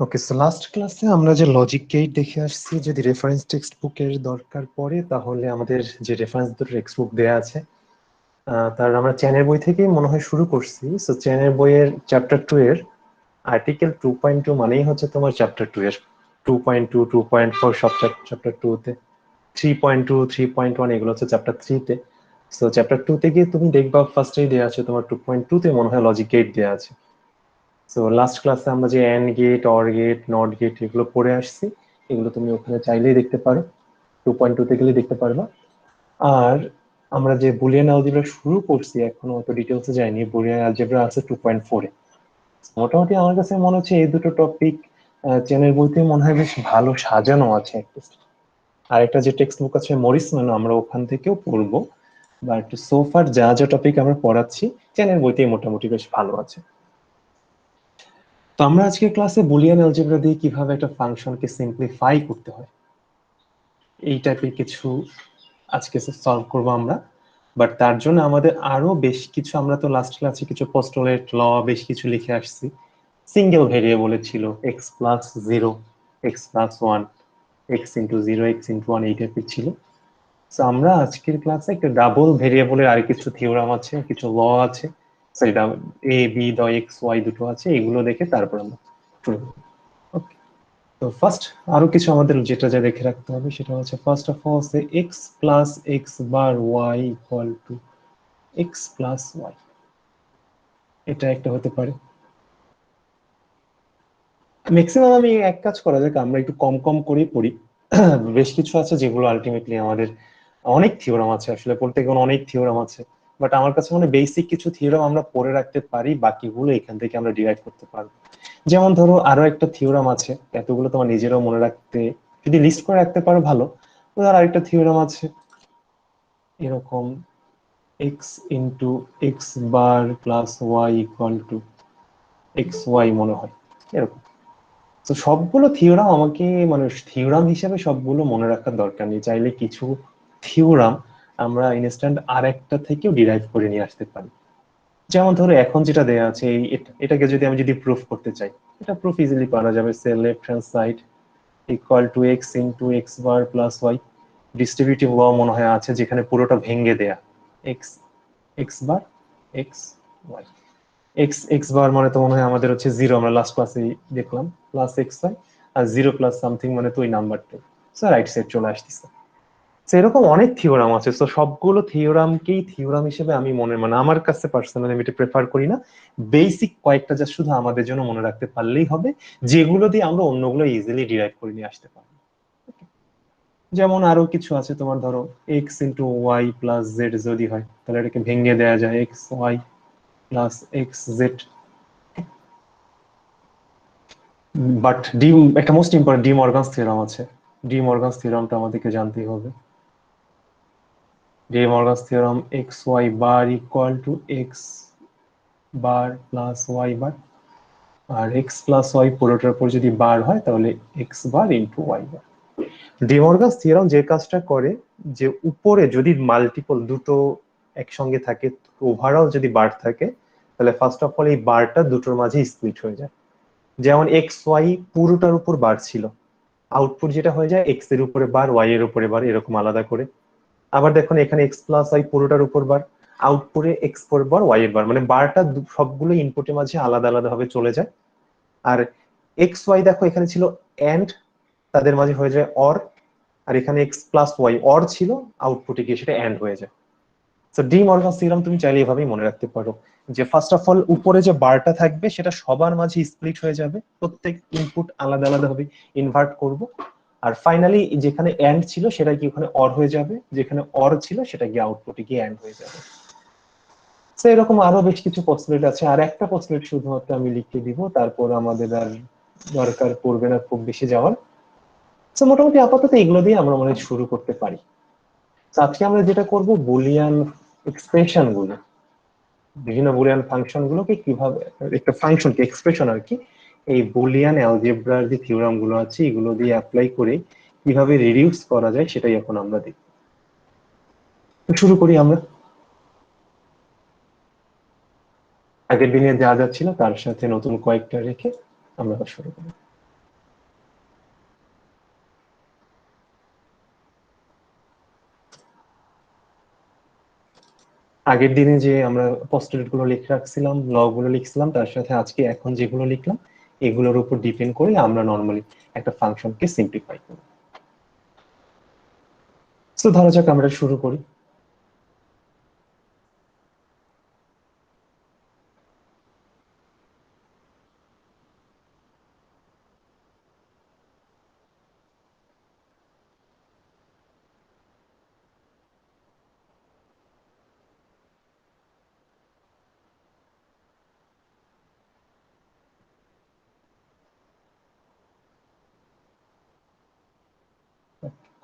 ওকে, so last ক্লাসে আমরা যে লজিক গেট দেখে আসছি, যদি রেফারেন্স টেক্সট বুকের দরকার পড়ে তাহলে আমাদের যে রেফারেন্স দুটো টেক্সট বুক দেওয়া আছে তার আমরা চ্যানের বই থেকেই মনে হয় শুরু করছি। সো চ্যানের বইয়ের চ্যাপ্টার 2 এর আর্টিকেল 2.2 মানেই হচ্ছে তোমার চ্যাপ্টার 2 এর 2.2, 2.4 সব চ্যাপ্টার 2 তে, 3.2, 3.1 এগুলো হচ্ছে চ্যাপ্টার 3 তে। সো চ্যাপ্টার 2 তে গিয়ে তুমি দেখবা ফার্স্টেই দেওয়া আছে তোমার 2.2 তে মনে হয় লজিক গেট দেওয়া আছে। সো লাস্ট ক্লাসে আমরা যে AND gate, OR gate, NOT gate এগুলো পড়ে আসছি, এগুলো তুমি ওখানে চাইলেই দেখতে পারো, 2.2 তে গেলে দেখতে পারবা। আর আমরা যে বুলিয়ান অ্যালজেব্রা শুরু করছি এখনো অত ডিটেলসে যাইনি, বুলিয়ান অ্যালজেব্রা আছে 2.4 এ। মোটামুটি আমার কাছে মনে হচ্ছে এই দুটো টপিক চেনের বইতে মনে হয় বেশ ভালো সাজানো আছে। আর একটা যে টেক্সট বুক আছে মরিস ম্যানো, আমরা ওখান থেকেও পড়বো, বাট সোফার যা যা টপিক আমরা পড়াচ্ছি চেনের বইতেই মোটামুটি বেশ ভালো আছে। তো আমরা আজকে ক্লাসে বুলিয়ান অ্যালজেব্রা দিয়ে কিভাবে একটা ফাংশনকে সিম্পলিফাই করতে হয় এই টাইপের কিছু আজকে সলভ করব আমরা। বাট তার জন্য আমাদের আরো বেশ কিছু, আমরা তো লাস্ট ক্লাসে কিছু পোস্টুলেট ল বেশ কিছু লিখে আসছি। সিঙ্গেল ভেরিয়েবলের ছিল x plus zero, x plus one, x into zero, x into one, এই টাইপের ছিল। তো আমরা আজকের ক্লাসে একটা ডাবল ভেরিয়েবলের আর কিছু থিওরাম আছে, কিছু ল আছে, সেটা A B the x Y দুটো আছে, এগুলো দেখে তারপর আমরা শুরু করব। ওকে, তো ফার্স্ট আরো কিছু আমাদের যেটা যা দেখে রাখতে হবে সেটা হচ্ছে first of all X plus x bar Y equal to X plus Y, এটা একটা হতে পারে। ম্যাক্সিমাম আমি এক কাজ করা যাক, আমরা একটু কম কম করেই পড়ি। বেশ কিছু আছে যেগুলো আলটিমেটলি আমাদের, অনেক থিওরাম আছে আসলে পড়তে গেলে, অনেক থিওরাম আছে। বাট আমার কাছে মনে বেসিক কিছু থিওরাম আমরা পড়ে রাখতে পারি, বাকিগুলো এখান থেকে আমরা ডিরাইভ করতে পারবো। যেমন ধরো আরো একটা থিওরাম আছে, এতগুলো তোমার নিজেরাও মনে রাখতে, যদি লিস্ট করে রাখতে পারো ভালো। ধর আরেকটা থিওরাম আছে এরকম, X into x bar plus Y equal to X Y, মনে হয় এরকম। তো সবগুলো থিওরাম আমাকে, মানে থিওরাম হিসেবে সবগুলো মনে রাখার দরকার নেই, চাইলে কিছু থিওরাম আমরা ইনস্ট্যান্ট আর একটা থেকেও ডিরাইভ করে নিয়ে আসতে পারি। যেমন ধরো এখন যেটা দেয়া আছে এটাকে যদি আমি যদি প্রুফ করতে চাই, এটা প্রুফ ইজিলি করা যাবে। সে left hand side equal to x into x bar plus y, distributive law মনে হয় আছে যেখানে পুরোটা ভেঙে দেয়া, x x bar x Y, x x bar মানে তো মনে হয় আমাদের হচ্ছে জিরো, আমরা লাস্ট ক্লাসে দেখলাম, প্লাস এক্স ওয়াই, আর জিরো প্লাস সামথিং মানে তো ওই নাম্বারটা, স্যার রাইট সাইড চলে আসতেছে। সেরকম অনেক থিওরাম আছে, তো সবগুলো থিওরামকেই থিওরাম হিসেবে আমি মনে, মানে আমার কাছে পার্সোনালি আমি এটা প্রেফার করি না। বেসিক কয়েকটা যা শুধু আমাদের জন্য মনে রাখতে পারলেই হবে, যেগুলো দিয়ে আমরা অন্যগুলো ইজিলি ডিরাইভ করে নিয়ে আসতে পারবো। যেমন আরো কিছু আছে, তোমার ধরো x into Y plus z যদি হয় তাহলে এটাকে ভেঙে দেওয়া যায় x Y plus x z. But De, একটা most important De Morgan's theorem আছে, ডি মর্গানস থিওরামটা আমাদেরকে জানতেই হবে। De Morgan's theorem x Y bar equal to x bar plus y bar, আর এক্স প্লাস ওয়াই পুরোটার উপর যদি বার হয় তাহলে x bar into Y bar. De Morgan's theorem যে কাজটা করে, যে উপরে যদি মাল্টিপল দুটো একসঙ্গে থাকে, ওভারঅল যদি বার থাকে, তাহলে ফার্স্ট অফ অল এই বারটা দুটোর মাঝে স্প্লিট হয়ে যায়। যেমন এক্স ওয়াই পুরোটার উপর বার ছিল, আউটপুট যেটা হয়ে যায় এক্স এর উপরে বার, ওয়াই এর উপরে বার, এরকম আলাদা করে। আবার দেখুন এখানে এক্স প্লাস ওয়াই পুরোটার উপর বার, আউটপুটে এক্স পর বার, ওয়াই এর বার, মানে বারটা সবগুলো ইনপুটের মাঝে আলাদা আলাদা ভাবে চলে যায়। আর এক্স ওয়াই দেখো এখানে ছিল এন্ড, তাদের মাঝে হয়ে যায় অর, আর এখানে এক্স প্লাস ওয়াই অর ছিল, আউটপুটে গিয়ে সেটা এন্ড হয়ে যায়। তো ডি মর্গানস থিওরাম তুমি চাইলে এভাবেই মনে রাখতে পারো, যে ফার্স্ট অফ অল উপরে যে বারটা থাকবে সেটা সবার মাঝে স্প্লিট হয়ে যাবে, প্রত্যেক ইনপুট আলাদা আলাদা ভাবে ইনভার্ট করব, আর ফাইনালি যেখানে এন্ড ছিল সেটা কি ওখানে অর হয়ে যাবে, যেখানে অর ছিল সেটা গিয়ে আউটপুটে গিয়ে এন্ড হয়ে যাবে। তো এরকম আরো বেশ কিছু পসিবিলিটি আছে, আর একটা পসিবিলিটি শুধুমাত্র আমি লিখে দিব, তারপর আমাদের আর দরকার পড়বে না খুব বেশি যাওয়ার। তো মোটামুটি আপাতত এগুলো দিয়ে আমরা মনে হয় শুরু করতে পারি। তো আজকে আমরা যেটা করব বুলিয়ান এক্সপ্রেশন গুলো, বিভিন্ন বুলিয়ান ফাংশন গুলোকে কিভাবে, একটা ফাংশনকে এক্সপ্রেশন আর কি, এই বুলিয়ান অ্যালজেব্রার যে থিওরাম গুলো আছে এগুলো দিয়ে অ্যাপ্লাই করে কিভাবে রিডিউস করা যায় সেটাই এখন আমরা দেখব। শুরু করি আমরা আগের দিনে যা যা ছিল তার সাথে নতুন কয়েকটা রেখে আমরা শুরু করি। আগের দিনে যে আমরা পস্টুলেট গুলো লিখে রাখছিলাম, ল গুলো লিখছিলাম, তার সাথে আজকে এখন যেগুলো লিখলাম এগুলোর উপর ডিপেন্ড করে আমরা নর্মালি একটা ফাংশনকে সিম্পলিফাই করি। তো ধরা যাক আমরা শুরু করি।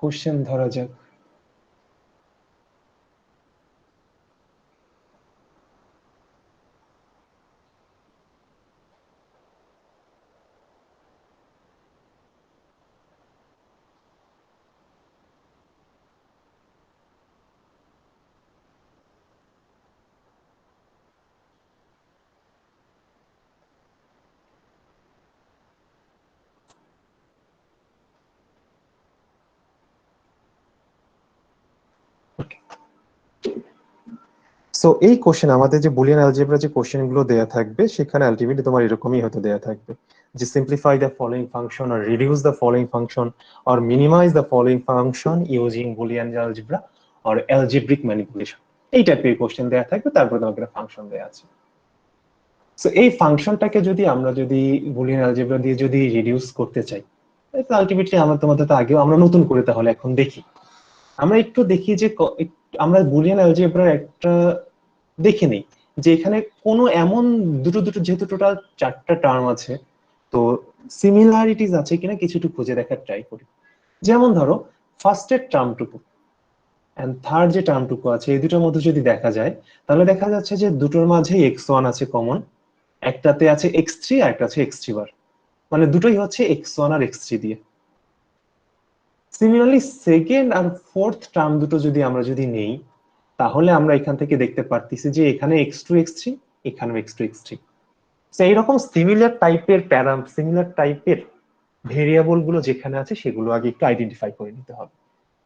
কোশ্চেন ধরা যাক। সো এই কোশ্চেন আমাদের যে বুলিয়ান অ্যালজেব্রা যে কোশ্চেন গুলো দেয়া থাকবে সেখানে আলটিমেটলি তোমার এরকমই হয়তো দেয়া থাকবে যে simplify the following function or reduce the following function or minimise the following function using Boolean algebra or algebraic manipulation, এই টাইপের কোশ্চেন দেয়া থাকবে। তারপর তোমাকে একটা ফাংশন দেয়া আছে। সো এই ফাংশনটাকে যদি আমরা বুলিয়ান অ্যালজেব্রা দিয়ে যদি রিডিউস করতে চাই, আলটিমেটলি আমরা তোমাদের তো আগেও আমরা নতুন করে তাহলে এখন দেখি, আমরা একটু দেখি যে আমরা বুলিয়ান অ্যালজেব্রার একটা দেখে নেই যে এখানে কোনো এমন দুটো দুটো, যেহেতু টোটাল 4টা টার্ম আছে, তো সিমিলারিটিস আছে কিনা কিছুটু খুঁজে দেখার ট্রাই করি। যেমন ধরো ফার্স্টের টার্মটুকু এন্ড থার্ড যে টার্মটুকু আছে এই দুটোর মধ্যে যদি দেখা যায়, তাহলে দেখা যাচ্ছে যে দুটোর মাঝে x1 আছে কমন, একটাতে আছে x3 আর একটা আছে x3 বার, মানে দুটোই হচ্ছে x1 আর x3 দিয়ে। সিমিলারলি সেকেন্ড আর ফোর্থ টার্ম দুটো যদি আমরা নেই, তাহলে আমরা এখান থেকে দেখতে পারতেছি যে এখানে x2 x3, এখানেও x2 x3। এইরকম সিমিলার টাইপের ভেরিয়েবল গুলো যেখানে আছে সেগুলো আগে একটু আইডেন্টিফাই করে নিতে হবে,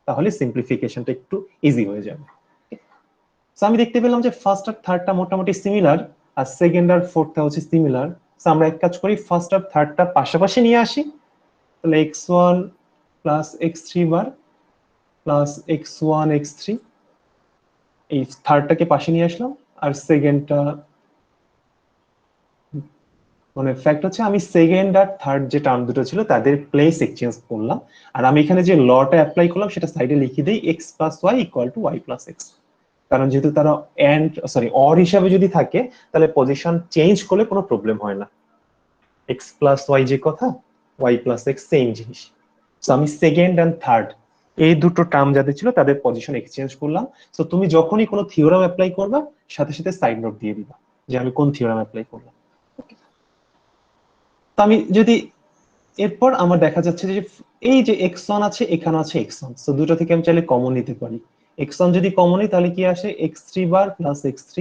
তাহলে সিম্পলিফিকেশনটা একটু ইজি হয়ে যাবে। আমি দেখতে পেলাম যে ফার্স্ট আর থার্ডটা মোটামুটি সিমিলার, আর সেকেন্ড আর ফোর্থটা হচ্ছে সিমিলার। আমরা এক কাজ করি, ফার্স্ট আর থার্ডটা পাশাপাশি নিয়ে আসি, তাহলে x1 প্লাস x3 বার প্লাস x1 x3, এই থার্ডটাকে পাশে নিয়ে আসলাম। আর সেকেন্ডটা মানে ফ্যাক্ট হচ্ছে আমি সেকেন্ড আর থার্ড যে টার্ম দুটো ছিল তাদের প্লেস এক্সচেঞ্জ করলাম, আর আমি এখানে যে লটা অ্যাপ্লাই করলাম সেটা সাইডে লিখে দিই x plus Y equal to Y plus X. কারণ যেহেতু তারা অর হিসাবে যদি থাকে তাহলে পজিশন চেঞ্জ করলে কোনো প্রবলেম হয় না। x প্লাস ওয়াই যে কথা, ওয়াই প্লাস এক্স সেম জিনিস। তো আমি সেকেন্ড এন্ড থার্ড এই দুটো টার্ম যাদের ছিল তাদের পজিশন এক্সচেঞ্জ করলাম। তো তুমি যখনই কোনো থিওরাম অ্যাপ্লাই করবা সাথে সাথে সাইড নোট দিয়ে দিবা যে আমি কোন থিওরাম অ্যাপ্লাই করলাম। তো আমি যদি এরপর আমার দেখা যাচ্ছে যে এই যে x1 আছে এখানে আছে x1, তো দুটো থেকে আমি চাইলে কমন নিতে পারি। x1 যদি কমন নিই তাহলে কি আসে, x3 বার প্লাস x3।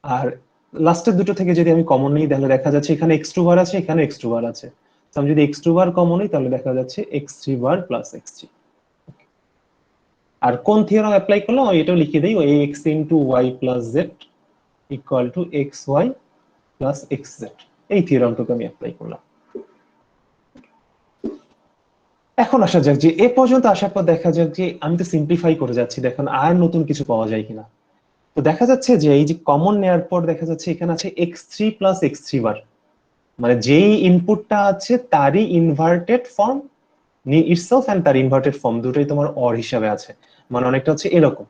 আর লাস্টের দুটো থেকে যদি আমি কমন নিই তাহলে দেখা যাচ্ছে এখানে x2 বার আছে এখানে x2 বার আছে। তো আমি যদি x2 বার কমন নিই তাহলে দেখা যাচ্ছে x3 বার প্লাস x3। আর কোন থিওরাম অ্যাপ্লাই করলাম আমি এটাও লিখে দিই, ওই x into Y plus Z equal to X Y plus x Z, এই থিওরামটুকু আমি অ্যাপ্লাই করলাম। এখন আসা যাক যে এ পর্যন্ত আসার পর দেখা যাক যে আমি তো সিম্পলিফাই করে যাচ্ছি, দেখুন আর নতুন কিছু পাওয়া যায় কিনা। তো দেখা যাচ্ছে যে এই যে কমন নেয়ার পর দেখা যাচ্ছে এখানে আছে x3 প্লাস x3 বার, মানে যেই ইনপুটটা আছে তারই ইনভার্টেড ফর্ম ইটসেলফ এন্ড তার ইনভার্টেড ফর্ম দুটোই তোমার অর হিসাবে আছে। মানে অনেকটা হচ্ছে এরকম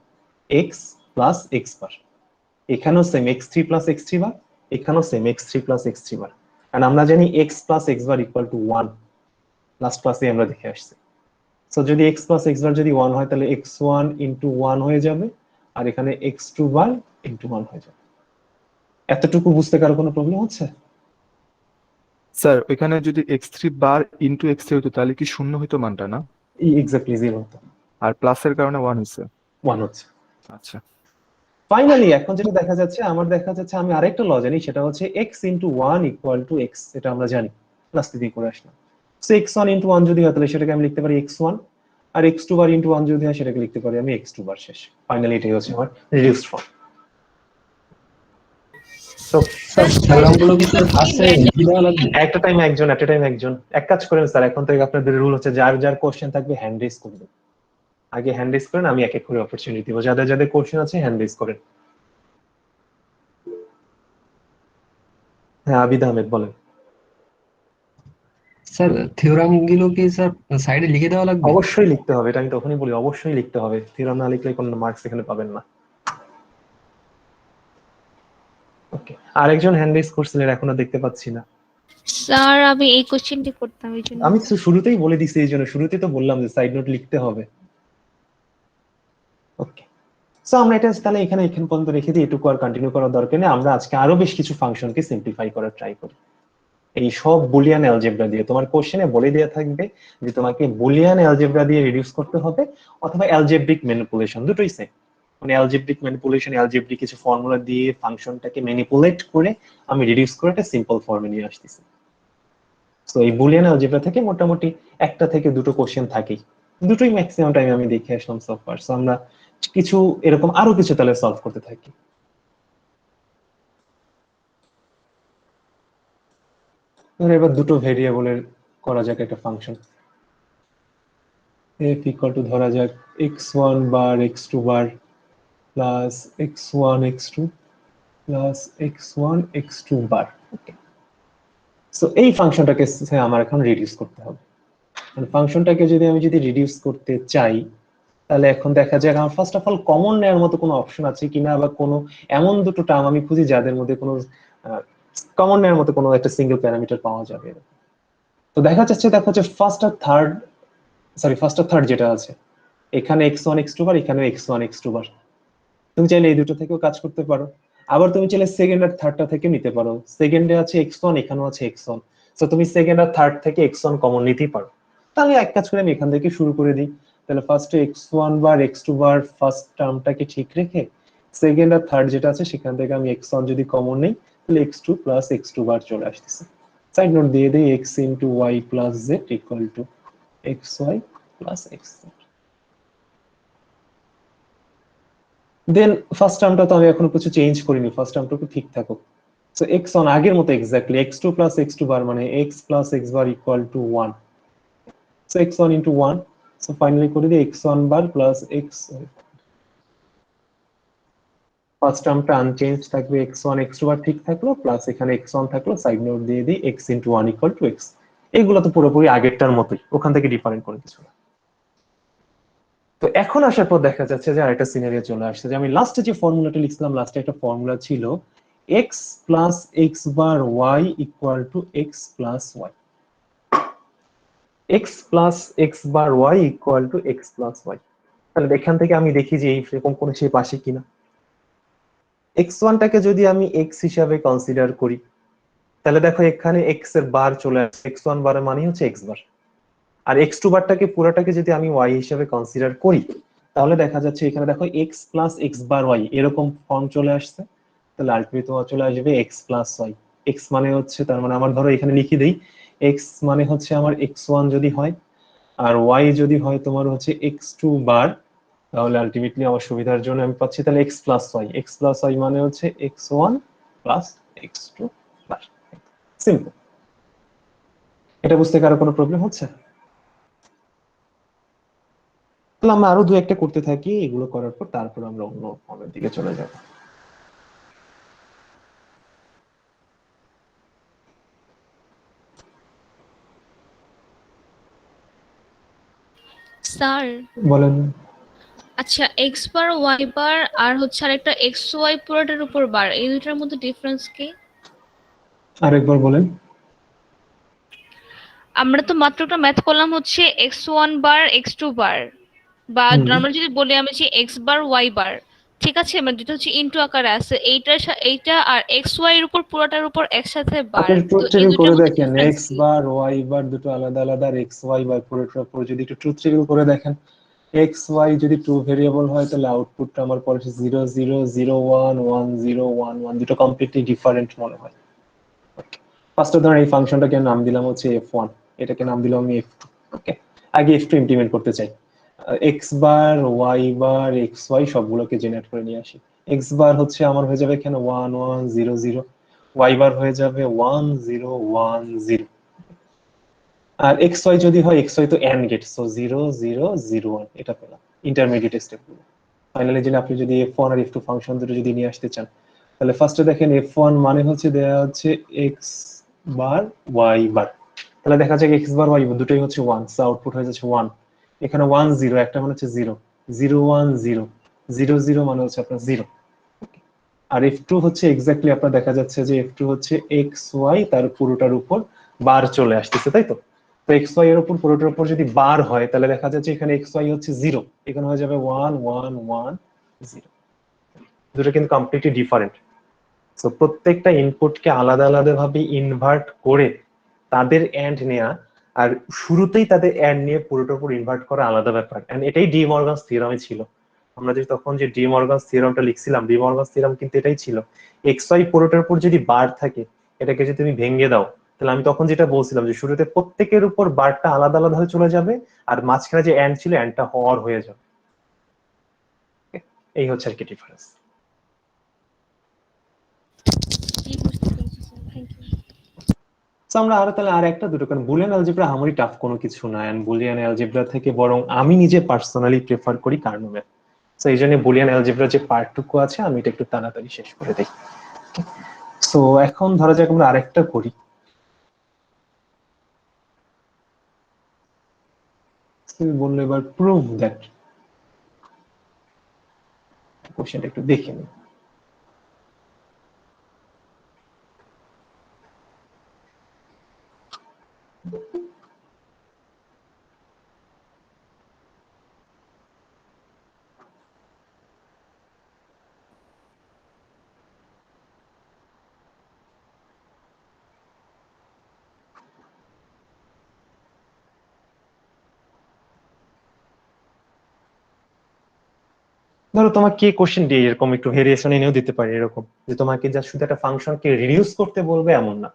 x প্লাস x বার, এখানেও সেম x3 প্লাস x3 বার, এখানেও সেম x3 প্লাস x3 বার। কারণ আমরা জানি x প্লাস x বার ইকুয়াল টু 1, লাস্ট ক্লাসে আমরা দেখে আসছি। সো যদি x প্লাস x বার যদি 1 হয় তাহলে x1 ইন্টু 1 হয়ে যাবে, আর এখানে x2 বার ইন্টু 1 হয়ে যাবে। এতটুকু বুঝতে কারো কোনো প্রবলেম হচ্ছে? স্যার ওইখানে যদি x3 বার ইন্টু x3 হতো তাহলে কি শূন্য হইতো মানটা না? এক্স্যাক্টলি জিরো হতো, আর প্লাসের কারণে 1 হয়েছে। 1 হচ্ছে। আচ্ছা। ফাইনালি এখন যেটা দেখা যাচ্ছে, আমার দেখা যাচ্ছে আমি আরেকটা ল জানি, সেটা হচ্ছে x into 1 equal two x, এটা আমরা জানি ক্লাস থেকে করে আসলাম। সো x1 ইন্টু 1 যদি হয় তাহলে সেটাকে আমি লিখতে পারি x1, আর x2 বার ইন্টু 1 যদি হয় সেটাকে লিখতে পারি আমি x2 বার। শেষ, ফাইনালি এটাই হচ্ছে আমার রিডিউসড ফর্ম। তো স্যার থিওরামগুলো কি স্যার ফার্স্টে লিখে দেওয়া লাগবে? একটা টাইম একজন এক কাজ করেন স্যার, এখন থেকে আপনাদের রুল হচ্ছে যার যার কোশ্চেন থাকবে হ্যান্ড রেজ করবেন। আগে হ্যান্ড রেজ করেন, আমি এক এক করে অপরচুনিটি দিব। যাদের যাদের কোশ্চেন আছে হ্যান্ড রেজ করেন। হ্যাঁ, আবিদ আহমেদ বলেন। স্যার থিওরামগুলো কি স্যার সাইডে লিখে দেওয়া লাগবে? অবশ্যই লিখতে হবে, এটা আমি তখনই বলি, অবশ্যই লিখতে হবে। থিওরাম না লিখলে কোনো মার্কস এখানে পাবেন না। ওকে, আরেকজন হ্যান্ড রেজ করছিলেন, এখনো দেখতে পাচ্ছি না। স্যার আমি এই কোশ্চেনটি করতাম এই জন্য। আমি তো শুরুতেই বলে দিছি, এই জন্য শুরুতেই তো বললাম যে সাইড নোট লিখতে হবে। ওকে, সো আমরা এটা তাহলে এখানে পর্যন্ত রেখে দিই, এটুকু আর কন্টিনিউ করার দরকার নেই। আমরা আজকে আরো বেশ কিছু ফাংশনকে সিম্পলিফাই করার ট্রাই করি এই সব বুলিয়ান অ্যালজেব্রা দিয়ে। তোমার কোশ্চেনে বলে দেওয়া থাকবে যে তোমাকে বুলিয়ান অ্যালজেব্রা দিয়ে রিডিউস করতে হবে অথবা অ্যালজেব্রিক ম্যানিপুলেশন, দুটোই সেম। মানে অ্যালজেব্রিক ম্যানিপুলেশন, অ্যালজেব্রিক কিছু ফর্মুলা দিয়ে ফাংশনটাকে ম্যানিপুলেট করে আমি রিডিউস করে একটা সিম্পল ফর্মে নিয়ে আসতেছি। তো এই বুলিয়ান অ্যালজেব্রা থেকে মোটামুটি একটা থেকে দুটো কোশ্চেন থাকেই, দুটোই ম্যাক্সিমাম টাইম আমি দেখে আসলাম সো ফার। সো আমরা কিছু এরকম আরো কিছু তাহলে সলভ করতে থাকি। এবার দুটো ভেরিয়েবলের করা যাক একটা ফাংশন। f ইকুয়াল টু ধরা যাক x1 bar x2 bar plus x1 x2 plus x1 x2 bar. Okay, so এই ফাংশনটাকে আমার এখন রিডিউস করতে হবে। মানে ফাংশনটাকে আমি যদি রিডিউস করতে চাই, তাহলে এখন দেখা যাক আমার ফার্স্ট অফ অল কমন নেওয়ার মতো কোনো অপশন আছে কিনা, বা কোনো এমন দুটো টার্ম আমি খুঁজি যাদের মধ্যে কোনো কমন নেওয়ার মতো কোনো একটা সিঙ্গেল প্যারামিটার পাওয়া যাবে। তো দেখা যাচ্ছে, দেখো যে ফার্স্ট আর থার্ড যেটা আছে, এখানে x1 x2 বার, এখানে x1 x2 বার। তুমি চাইলে এই দুটো থেকেও কাজ করতে পারো, আবার তুমি চাইলে সেকেন্ড আর থার্ডটা থেকে নিতে পারো। সেকেন্ডে আছে x1, এখানেও আছে x1, তো তুমি সেকেন্ড আর থার্ড থেকে x1 কমন নিতেই পারো। তাহলে এক কাজ করে আমি এখান থেকে শুরু করে দিই। তাহলে ফার্স্টে x1 বার x2 বার ফার্স্ট টার্মটাকে ঠিক রেখে, সেকেন্ড আর থার্ড যেটা আছে সেখান থেকে আমি x1 যদি কমন নেই, তাহলে x2 প্লাস x2 বার চলে আসতেছে। সাইড নোট দিয়ে দিই, x into y plus Z equal to xy plus xz। Then first টার্মটা তো আমি এখনো কিছু চেঞ্জ করিনি, ফার্স্ট টার্মটুকু ঠিক থাকুক। সো x1 আগের মতো এক্স্যাক্টলি x2 প্লাস x2 বার মানে x প্লাস x বার equal two 1। So x1 into 1, so finally করে দিই x1 বার প্লাস x, ফার্স্ট টার্মটা আনচেঞ্জ থাকবে, x1 x2 বার ঠিক থাকলো, প্লাস এখানে x1 থাকলো, সাইড নোট দিয়ে দিই x into 1 equal two x। এইগুলো তো পুরোপুরি আগেরটার মতোই, ওখান থেকে ডিফারেন্ট করে কিছু না। তো এখন আসার পর দেখা যাচ্ছে যে আরেকটা সিনারিও চলে আসছে, যে আমি লাস্টে যে ফর্মুলাটা লিখছিলাম, লাস্টে একটা ফর্মুলা ছিল x plus x bar y equal to x plus y। x plus x bar y equal to x plus y। তাহলে এখান থেকে আমি দেখি যে এইরকম কোন শেপ আসে কিনা। x1 টাকে যদি আমি x হিসাবে কনসিডার করি, তাহলে দেখো এখানে x এর বার চলে আসে, x1 বারের মানে হচ্ছে x বার। আর x2 বারটাকে পুরোটাকে যদি আমি y হিসাবে কনসিডার করি, তাহলে দেখা যাচ্ছে এখানে দেখো x প্লাস x বার y এরকম ফর্ম চলে আসছে। তাহলে আলটিমেটলি তোমার চলে আসবে x প্লাস y। x মানে হচ্ছে, তার মানে আমার ধরো এখানে লিখে দেই, x মানে হচ্ছে আমার x1 যদি হয়, আর y যদি হয় তোমার হচ্ছে x2 বার, তাহলে আলটিমেটলি আমার সুবিধার জন্য আমি পাচ্ছি তাহলে x plus y। x plus y মানে হচ্ছে x1 প্লাস x2 বার। সিম্পল। এটা বুঝতে কারো কোনো প্রবলেম হচ্ছে? তাহলে আমরা আরো দু একটা করতে থাকি, এগুলো করার পর তারপর আমরা অন্য ফর্মের দিকে চলে যাব। স্যার বলেন। আচ্ছা, এক্স বার ওয়াই বার আর হচ্ছে আরেকটা এক্স ওয়াই পুরোটার উপর বার, এই দুটার মধ্যে ডিফারেন্স কি? আরেকবার বলেন। আমরা তো মাত্র একটা ম্যাথ করলাম হচ্ছে এক্স ওয়ান বার এক্স টু বার, বা আমরা যদি বলি আমি যে এক্স বার ওয়াই বার, ঠিক আছে, মানে যেটা হচ্ছে ইনটু আকারে আছে, এইটা আর এক্স ওয়াই এর উপর পুরোটার উপর একসাথে বার, আপনি ট্রুথ তো এই টেবিল দুটার করে মধ্যে দেখেন, ডিফারেন্স এক্স কি? বার ওয়াই বার দুটো আলাদা আলাদা, আর এক্স ওয়াই বার পুরোটার উপর যদি একটু ট্রুথ টেবিল করে দেখেন, এক্স ওয়াই যদি টু ভেরিয়েবল হয় তাহলে আউটপুটটা আমার পরে 0 0 0 1 1 0 1 1, দুটো কমপ্লিটলি ডিফারেন্ট মনে হয়। ফার্স্টে ধরেন এই ফাংশনটাকে নাম দিলাম হচ্ছে f1, এটাকে নাম দিলাম আমি f2। ওকে, আগে f2 ইমপ্লিমেন্ট করতে চাই। এক্স বার ওয়াই সবগুলোকে জেনারেট করে নিয়ে আসি। এক্স বার হচ্ছে আমার হয়ে যাবে এখানে 1 1 0 0, ওয়াই বার হয়ে যাবে 1 0 1 0। আর এক্স ওয়াই যদি হয়, এক্স ওয়াই তো এন্ড গেট, সো 0 0 0 1, এটা পেলাম ইন্টারমিডিয়েট স্টেপ গুলো। ফাইনালি যদি আপনি যদি f1 আর f2 ফাংশন দুটো যদি নিয়ে আসতে চান, তাহলে ফার্স্টে দেখেন f1 মানে হচ্ছে দেয়া হচ্ছে x বার y বার, তাহলে দেখা যায় x বার y বার দুটোই হচ্ছে 1, সো আউটপুট হয়ে যাচ্ছে 1। এখানে 1 0, একটা মানে হচ্ছে 0 0 1 0 0 0 মানে হচ্ছে আপনার 0। আর f2 হচ্ছে এক্স্যাক্টলি আপনার দেখা যাচ্ছে যে f2 হচ্ছে x y তার পুরোটার উপর বার চলে আসতেছে, তাই তো? তো এক্স ওয়াই এর উপর পুরোটার উপর যদি বার হয়, তাহলে দেখা যাচ্ছে এখানে এক্স ওয়াই হচ্ছে 0, এখানে হয়ে যাবে 1 1 1 0। দুটো কিন্তু কমপ্লিটলি ডিফারেন্ট। সো প্রত্যেকটা ইনপুটকে আলাদা আলাদা ভাবে ইনভার্ট করে তাদের এন্ড নেয়া, আর শুরুতেই তাদের এন্ড নিয়ে পুরোটার উপর ইনভার্ট করা আলাদা ব্যাপার। এন্ড এটাই ডি মর্গানস থিওরামে ছিল। আমরা যে তখন যে ডি মর্গানস থিওরামটা লিখছিলাম, ডি মর্গানস থিওরাম কিন্তু এটাই ছিল, এক্স ওয়াই পুরোটার উপর যদি বার থাকে, এটাকে যদি তুমি ভেঙে দাও, তাহলে আমি তখন যেটা বলছিলাম যে শুরুতে প্রত্যেকের উপর বারটা আলাদা আলাদা হয়ে চলে যাবে, আর মাঝখানে যে এন্ড ছিল এন্ডটা হর হয়ে যাবে। এই হচ্ছে আর কি ডিফারেন্স। জি, বুঝতে পেরেছি স্যার, থ্যাংক ইউ। তো আমরা আরো তাহলে আর একটা দুটো, কারণ বুলিয়ান অ্যালজেব্রা আমারই টাফ কোনো কিছু না, এন্ড বুলিয়ান অ্যালজেব্রা থেকে বরং আমি নিজে পার্সোনালি প্রেফার করি কার্নো ম্যাথ। তো এই জন্য বুলিয়ান অ্যালজেব্রা যে পার্টটুকু আছে আমি এটা একটু তাড়াতাড়ি শেষ করে দিই। সো এখন ধরা যাক আমরা আরেকটা করি। বললো এবার প্রুভ দ্যাট, কোশ্চেনটা একটু দেখে নিই। ধরো তোমাকে কোশ্চেন দিয়ে এরকম একটু ভেরিয়েশন এনেও দিতে পারে, এরকম যে তোমাকে যা শুধু একটা ফাংশনকে রিডিউস করতে বলবে এমন না,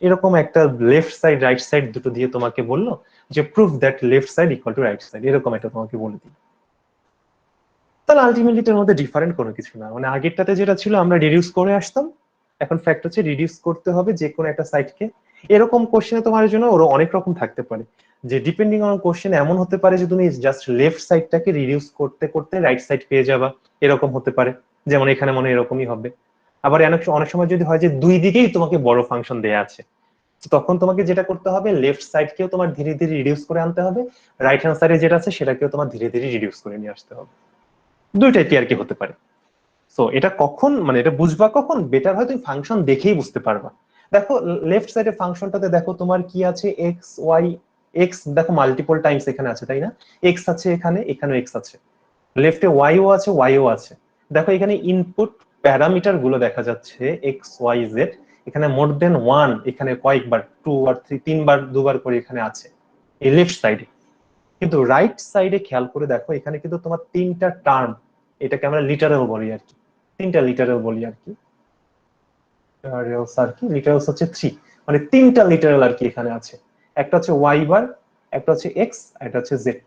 এরকম একটা লেফট সাইড রাইট সাইড দুটো দিয়ে তোমাকে বললো যে prove that left side equal two right side, এরকম একটা তোমাকে বলে দিই। তাহলে আলটিমেটলি এর মধ্যে ডিফারেন্ট কোনো কিছু না, মানে আগেরটাতে যেটা ছিল আমরা রিডিউস করে আসতাম, এখন ফ্যাক্ট হচ্ছে রিডিউস করতে হবে যে কোনো একটা সাইডকে। এরকম কোশ্চেনে তোমার জন্য ওরা অনেক রকম থাকতে পারে, যে ডিপেন্ডিং অন কোশ্চেন এমন হতে পারে যে তুমি জাস্ট লেফট সাইডটাকে রিডিউস করতে করতে রাইট সাইড পেয়ে যাবা, এরকম হতে পারে, যেমন এখানে মনে এরকমই হবে। আবার অনেক সময় যদি হয় যে দুই দিকেই তোমাকে বড় ফাংশন দেয়া আছে, তো তখন তোমাকে যেটা করতে হবে লেফট সাইডকেও তোমার ধীরে ধীরে রিডিউস করে আনতে হবে, রাইট হ্যান্ড সাইডে যেটা আছে সেটাকেও তোমার ধীরে ধীরে রিডিউস করে নিয়ে আসতে হবে। দুইটাই কি আর কি হতে পারে। সো এটা কখন মানে এটা বুঝবা কখন, বেটার হয় তুমি ফাংশন দেখেই বুঝতে পারবা। দেখো লেফট সাইডে ফাংশনটাতে দেখো তোমার কি আছে, এক্স ওয়াই, এক্স দেখো মাল্টিপল টাইমস এখানে আছে তাই না, এক্স আছে এখানে, এখানেও এক্স আছে, লেফটে ওয়াইও আছে, ওয়াইও আছে। দেখো এখানে ইনপুট প্যারামিটার গুলো দেখা যাচ্ছে এক্স ওয়াই জেড, এখানে মোর দেন ওয়ান, এখানে কয়েকবার টু আর থ্রি, তিনবার দুবার করে এখানে আছে এই লেফট সাইডে। কিন্তু রাইট সাইডে খেয়াল করে দেখো এখানে কিন্তু তোমার তিনটা টার্ম, এটাকে আমরা লিটারেল বলি আর কি, তিনটা লিটারেল বলি আর কি, আর কি লিটারেলস হচ্ছে 3, মানে তিনটা লিটারেল আর কি এখানে আছে। একটা হচ্ছে ওয়াই বার, একটা হচ্ছে এক্স, একটা হচ্ছে জেড।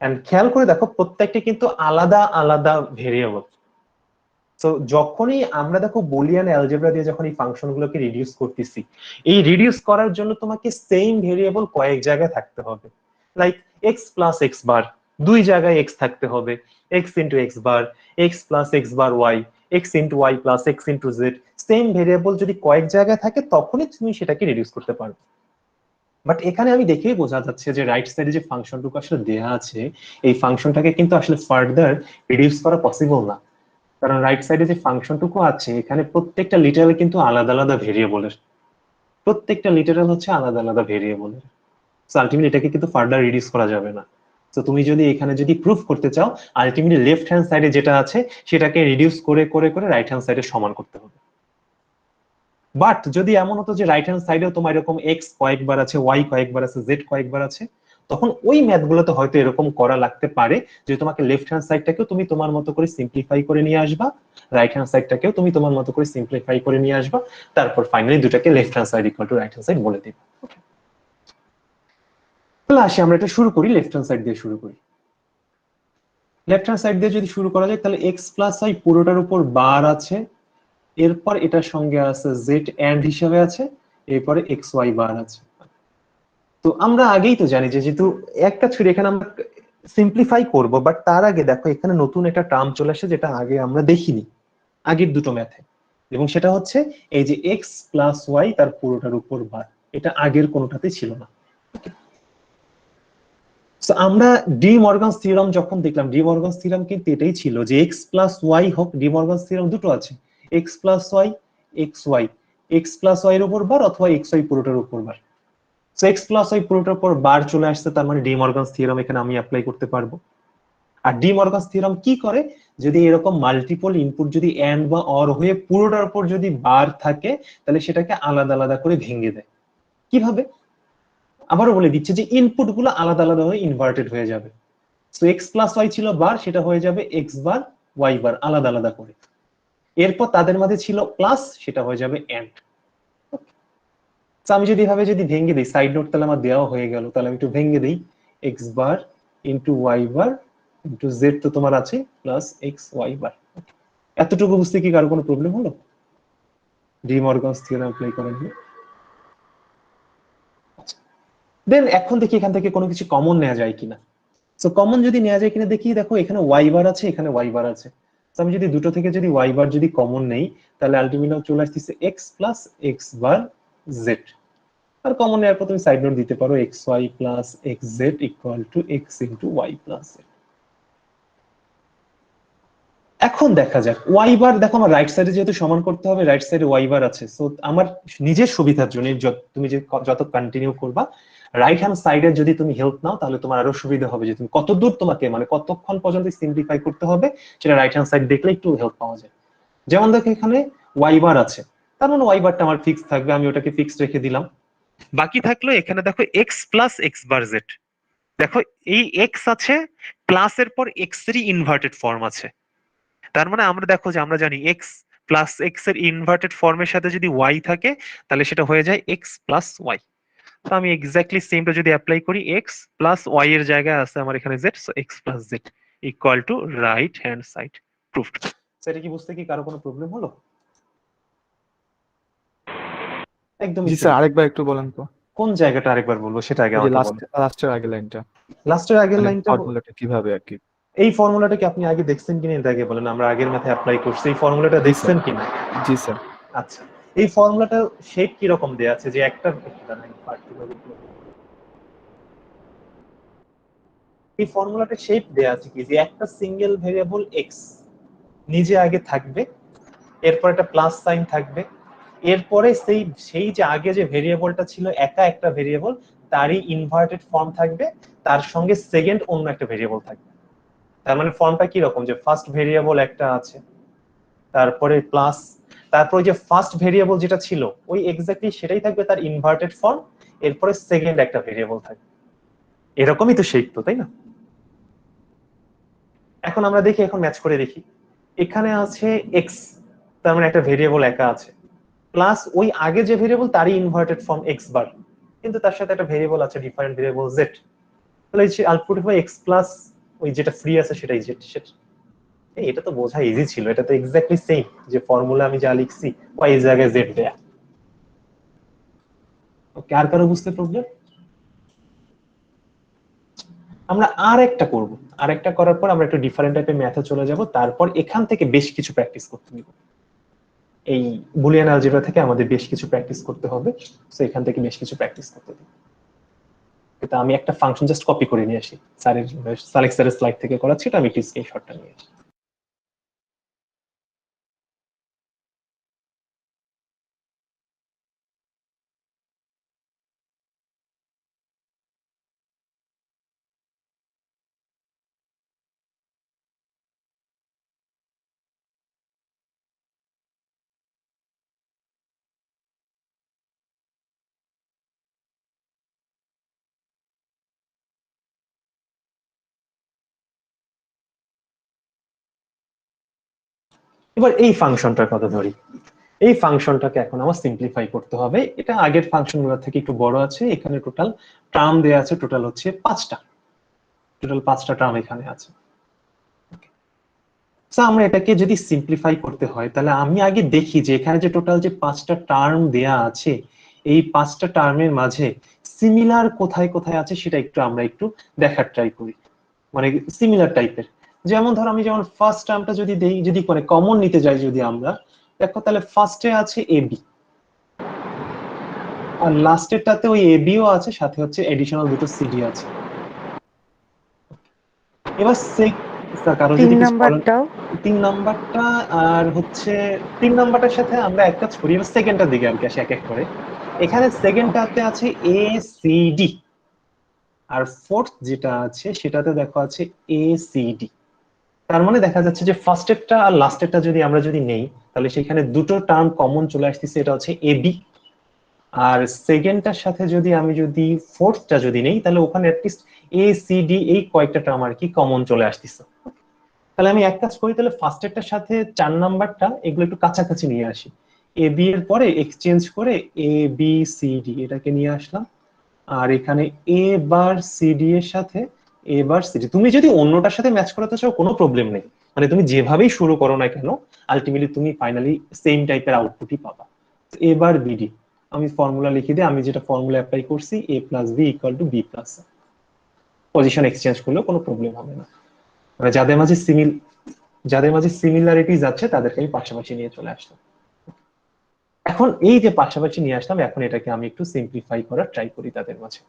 এন্ড খেয়াল করে দেখো প্রত্যেকটা কিন্তু আলাদা আলাদা ভেরিয়েবল। তো যখনই আমরা দেখো বুলিয়ান অ্যালজেব্রা দিয়ে যখন এই ফাংশন গুলোকে রিডিউস করতেছি, এই রিডিউস করার জন্য তোমাকে সেম ভেরিয়েবল কয়েক জায়গায় থাকতে হবে, like x plus x bar, দুই জায়গায় এক্স থাকতে হবে, x into x bar, x plus x bar y, x into Y plus x into z. Same variable যদি কয়েক জায়গায় থাকে তখনই তুমি সেটাকে রিডিউস করতে পারবে। বাট এখানে আমি দেখেই বোঝা যাচ্ছে যে রাইট সাইডে যে ফাংশনটুকু আসলে দেয়া আছে, এই ফাংশনটাকে কিন্তু আসলে ফার্দার রিডিউস করা পসিবল না, কারণ রাইট সাইডে যে ফাংশনটুকু আছে এখানে প্রত্যেকটা লিটারাল কিন্তু আলাদা আলাদা ভেরিয়েবলের, প্রত্যেকটা লিটারাল হচ্ছে আলাদা আলাদা ভেরিয়েবলের। সো আলটিমেটলি এটাকে কিন্তু ফার্দার রিডিউস করা যাবে না। তো তুমি যদি এখানে যদি প্রুফ করতে চাও, আলটিমেটলি লেফট হ্যান্ড সাইডে যেটা আছে সেটাকে রিডিউস করে করে করে রাইট হ্যান্ড সাইডে সমান করতে হবে। বাট যদি এমন হতো যে রাইট হ্যান্ড সাইডেও তোমার এরকম এক্স কয়েকবার আছে, ওয়াই কয়েকবার আছে, জেড কয়েকবার আছে, তখন ওই ম্যাথগুলোতে হয়তো এরকম করা লাগতে পারে যে তোমাকে লেফট হ্যান্ড সাইডটাকেও তুমি তোমার মতো করে সিম্পলিফাই করে নিয়ে আসবা, রাইট হ্যান্ড সাইডটাকেও তুমি তোমার মতো করে সিম্পলিফাই করে নিয়ে আসবা, তারপর ফাইনালি দুটাকে left hand side equal two right hand side বলে দিবা। তাহলে আসি আমরা এটা শুরু করি, লেফট হ্যান্ড সাইড দিয়ে শুরু করি। লেফট হ্যান্ড সাইড দিয়ে যদি শুরু করা যায় তাহলে এক্স প্লাস ওয়াই পুরোটার উপর বার আছে, এরপর এটার সঙ্গে আছে জেড এন্ড হিসেবে আছে, এরপরে এক্স ওয়াই বার আছে। তো আমরা আগেই তো জানি যে যেহেতু একটা ছুরি, এখানে আমরা সিম্পলিফাই করব, বাট তার আগে দেখো এখানে নতুন একটা টার্ম চলে আসে যেটা আগে আমরা দেখিনি আগের দুটো ম্যাথে, এবং সেটা হচ্ছে এই যে এক্স প্লাস ওয়াই তার পুরোটার উপর বার, এটা আগের কোনোটাতে ছিল না। তো আমরা ডি মর্গানস থিওরাম যখন দেখলাম, ডি মর্গানস থিওরাম কিন্তু এটাই ছিল যে এক্স প্লাস ওয়াই হোক, ডি মর্গানস থিওরাম দুটো আছে, X plus Y, X Y, X plus Y এর উপর বার অথবা এক্স ওয়াই পুরোটার উপর bar. So X plus Y পুরোটার উপর বার চলে আসছে, তার মানে ডি মর্গানস থিওরাম এখানে আমি অ্যাপ্লাই করতে পারবো। আর ডি মর্গানস থিওরাম কি করে, যদি এরকম মাল্টিপল ইনপুট যদি এন্ড বা অর হয়ে পুরোটার উপর যদি বার থাকে, তাহলে সেটাকে আলাদা আলাদা করে ভেঙে দেয়। কিভাবে? আবারও বলে দিচ্ছে যে ইনপুট গুলো আলাদা আলাদা হয়ে ইনভার্টেড হয়ে যাবে। সো এক্স প্লাস ওয়াই ছিল বার, সেটা হয়ে যাবে এক্স বার ওয়াই বার আলাদা আলাদা করে। এরপর তাদের মাঝে ছিল প্লাস, সেটা হয়ে যাবে এন্ড। আমি যদি এভাবে যদি ভেঙে দিই, সাইড নোট তাহলে আমার দেওয়া হয়ে গেল, তাহলে আমি একটু ভেঙে দিই, X bar into Y bar into Z তো তোমার আছে প্লাস এক্স ওয়াই বার। এতটুকু বুঝতে কি কারো কোনো প্রবলেম হলো? ডি মর্গানস থিওরাম অ্যাপ্লাই করার জন্য। দেন এখন দেখি এখান থেকে কোনো কিছু কমন নেওয়া যায় কিনা। সো কমন যদি নেওয়া যায় কিনা দেখি, দেখো এখানে ওয়াই বার আছে, এখানে ওয়াই বার আছে। তো আমি যদি দুটো থেকে যদি ওয়াই বার যদি কমন নেই, তাহলে আলটিমেটলি চলে আসতেছে X plus x bar Z. আর কমন নেওয়ার পর তুমি সাইড নোট দিতে পারো X Y plus x Z equal to x into Y plus Z. এখন দেখা যাক ওয়াই বার, দেখো আমার রাইট সাইডে যেহেতু সমান করতে হবে, রাইট সাইডে ওয়াই বার আছে। সো আমার নিজের সুবিধার জন্য তুমি যে যত কন্টিনিউ করবা, রাইট হ্যান্ড সাইডে যদি তুমি হেল্প নাও, তাহলে তোমার আরো সুবিধা হবে যে তুমি কতদূর তোমাকে মানে কতক্ষণ পর্যন্ত সিম্পলিফাই করতে হবে, সেটা রাইট হ্যান্ড সাইড দেখলে একটু হেল্প পাওয়া যায়। যেমন দেখো এখানে ওয়াই বার আছে, তার মানে ওয়াই বারটা আমার ফিক্স থাকবে, আমি ওটাকে ফিক্সড রেখে দিলাম। বাকি থাকলো এখানে দেখো x plus x bar Z. দেখো এই এক্স আছে, প্লাস এর পর এক্স এরই ইনভার্টেড ফর্ম আছে। তার মানে আমরা দেখো যে আমরা জানি এক্স প্লাস এক্স এর ইনভার্টেড ফর্মের সাথে যদি ওয়াই থাকে, তাহলে সেটা হয়ে যায় এক্স প্লাস ওয়াই। তো আমি এক্স্যাক্টলি সেমটা যদি অ্যাপ্লাই করি, এক্স প্লাস ওয়াই এর জায়গায় আছে আমার এখানে Z, so X plus Z equal two right hand side proofed. সেটা কি বুঝতে কি কারো কোনো প্রবলেম হলো? একদমই জি স্যার, আরেকবার একটু বলেন তো, কোন জায়গাটা আরেকবার বলবো সেটা আগে ওই যে আমাকে বলো। লাস্টের আগের লাইনটা, লাস্টের আগের মানে লাইনটা, ফর্মুলাটা কিভাবে আর কি। এই ফর্মুলাটা কি আপনি আগে দেখছেন কিনা এটা আগে বলেন, আমরা আগের ম্যাথে অ্যাপ্লাই করছি, এই ফর্মুলাটা জি দেখছেন স্যার। কিনা? জি স্যার। আচ্ছা, এই ফর্মুলাটা শেপ কি রকম দেয়া আছে, যে একটা এই ফর্মুলাটা শেপ দেয়া আছে কি, যে একটা সিঙ্গেল ভেরিয়েবল এক্স নিজে আগে থাকবে, এরপর একটা প্লাস সাইন থাকবে, এরপরে সেই যে আগে যে ভেরিয়েবলটা ছিল একা একটা ভেরিয়েবল, তারই ইনভার্টেড ফর্ম থাকবে, তার সঙ্গে সেকেন্ড অন্য একটা ভেরিয়েবল থাকবে। তার মানে ফর্মটা কি রকম, যে ফার্স্ট ভেরিয়েবল একটা আছে, তারপরে প্লাস, তারপরে যে ফার্স্ট ভেরিয়েবল যেটা ছিল ওই এক্স্যাক্টলি সেটাই থাকবে তার ইনভার্টেড ফর্ম, এরপরে সেকেন্ড একটা ভেরিয়েবল থাকবে। এরকমই তো শেপ তো, তাই না? এখন আমরা দেখি, এখন ম্যাচ করে দেখি, এখানে আছে এক্স, তার মানে একটা ভেরিয়েবল একা আছে, প্লাস ওই আগে যে ভেরিয়েবল তারই ইনভার্টেড ফর্ম এক্স বার, কিন্তু তার সাথে একটা ভেরিয়েবল আছে ডিফারেন্ট ভেরিয়েবল জেড, তাহলে আউটপুট হবে এক্স প্লাস ওই যেটা ফ্রি আছে সেটাই জেড। সেটা এটা তো বোঝা ইজি ছিল, এটা তো এক্স্যাক্টলি সেম যে ফর্মুলা আমি যা লিখছি ওয়াই এর জায়গায় জেড দেয়া। ওকে, আর কারো বুঝতে প্রবলেম? আমরা আর একটা করব, আর একটা করার পর আমরা একটু ডিফারেন্ট টাইপের ম্যাথে চলে যাব, তারপর এখান থেকে বেশ কিছু প্র্যাকটিস করতে দিব। এই বুলিয়ান অ্যালজেব্রা থেকে আমাদের বেশ কিছু প্র্যাকটিস করতে হবে, সো এখান থেকে বেশ কিছু প্র্যাকটিস করতে দিব। এটা আমি একটা ফাংশন জাস্ট কপি করে নিয়ে আসি, সালেক স্যারের স্লাইড থেকে করাচ্ছি, এটা আমি একটু স্ক্রিনশটটা নিয়ে আসি। এবার এই ফাংশনটার কথা ধরি, এই ফাংশনটাকে এখন আমার সিম্পলিফাই করতে হবে। এটা আগের ফাংশনগুলো থেকে একটু বড় আছে, এখানে টোটাল টার্ম দেয়া আছে, টোটাল হচ্ছে 5টা, টোটাল 5টা টার্ম এখানে আছে। সো আমরা এটাকে যদি সিম্পলিফাই করতে হয় তাহলে আমি আগে দেখি যে এখানে যে টোটাল যে 5টা টার্ম দেয়া আছে এই 5টা টার্মের মাঝে সিমিলার কোথায় কোথায় আছে সেটা আমরা একটু দেখার ট্রাই করি, মানে সিমিলার টাইপের। যেমন ধর আমি যেমন ফার্স্ট টার্মটা যদি দেই, যদি করে কমন নিতে যাই যদি আমরা, দেখো তাহলে ফার্স্টে আছে এবি আর লাস্টেরটাতে ওই এবিও আছে, সাথে হচ্ছে এডিশনাল দুটো সিডি আছে। এবার কারো তিন যদি কিছু বলেন নাম্বারটাও 3 নাম্বারটা আর হচ্ছে 3 নাম্বারটার সাথে আমরা এক কাজ করি, এবার সেকেন্ডটার দিকে আর কি আসি এক এক করে। এখানে সেকেন্ডটাতে আছে এ সি ডি আর ফোর্থ যেটা আছে সেটাতে দেখো আছে এ সি ডি। তার মানে দেখা যাচ্ছে যে ফার্স্টেরটা আর লাস্টেরটা যদি আমরা নেই তাহলে সেখানে দুটো টার্ম কমন চলে আসতেছে, এটা হচ্ছে এবি। আর সেকেন্ডটার সাথে যদি ফোর্থটা নেই তাহলে ওখানে অ্যাটলিস্ট এ সি ডি এই কয়েকটা টার্ম আর কি কমন চলে আসতেছে। তাহলে আমি এক কাজ করি, তাহলে ফার্স্টেরটার সাথে 4 নাম্বারটা এগুলো একটু কাছাকাছি নিয়ে আসি, এ বি এর পরে এক্সচেঞ্জ করে এ বি সি ডি এটাকে নিয়ে আসলাম। আর এখানে এ বার সি ডি এর সাথে এ বার সি ডি, তুমি যদি অন্যটার সাথে ম্যাচ করাতে চাও কোনো প্রবলেম নেই, মানে তুমি যেভাবেই শুরু করো না কেন আলটিমেটলি তুমি ফাইনালি সেম টাইপের আউটপুটই পাবা। এ বার বিডি আমি ফর্মুলা লিখে দিই, আমি যেটা ফর্মুলা অ্যাপ্লাই করছি A plus B equal to B plus, position exchange করলেও কোনো প্রবলেম হবে না। মানে যাদের মাঝে সিমিলারিটিজ আছে তাদেরকে আমি পাশাপাশি নিয়ে চলে আসলাম। এখন এই যে পাশাপাশি নিয়ে আসলাম, এখন এটাকে আমি একটু সিম্পলিফাই করার ট্রাই করি তাদের মাঝে।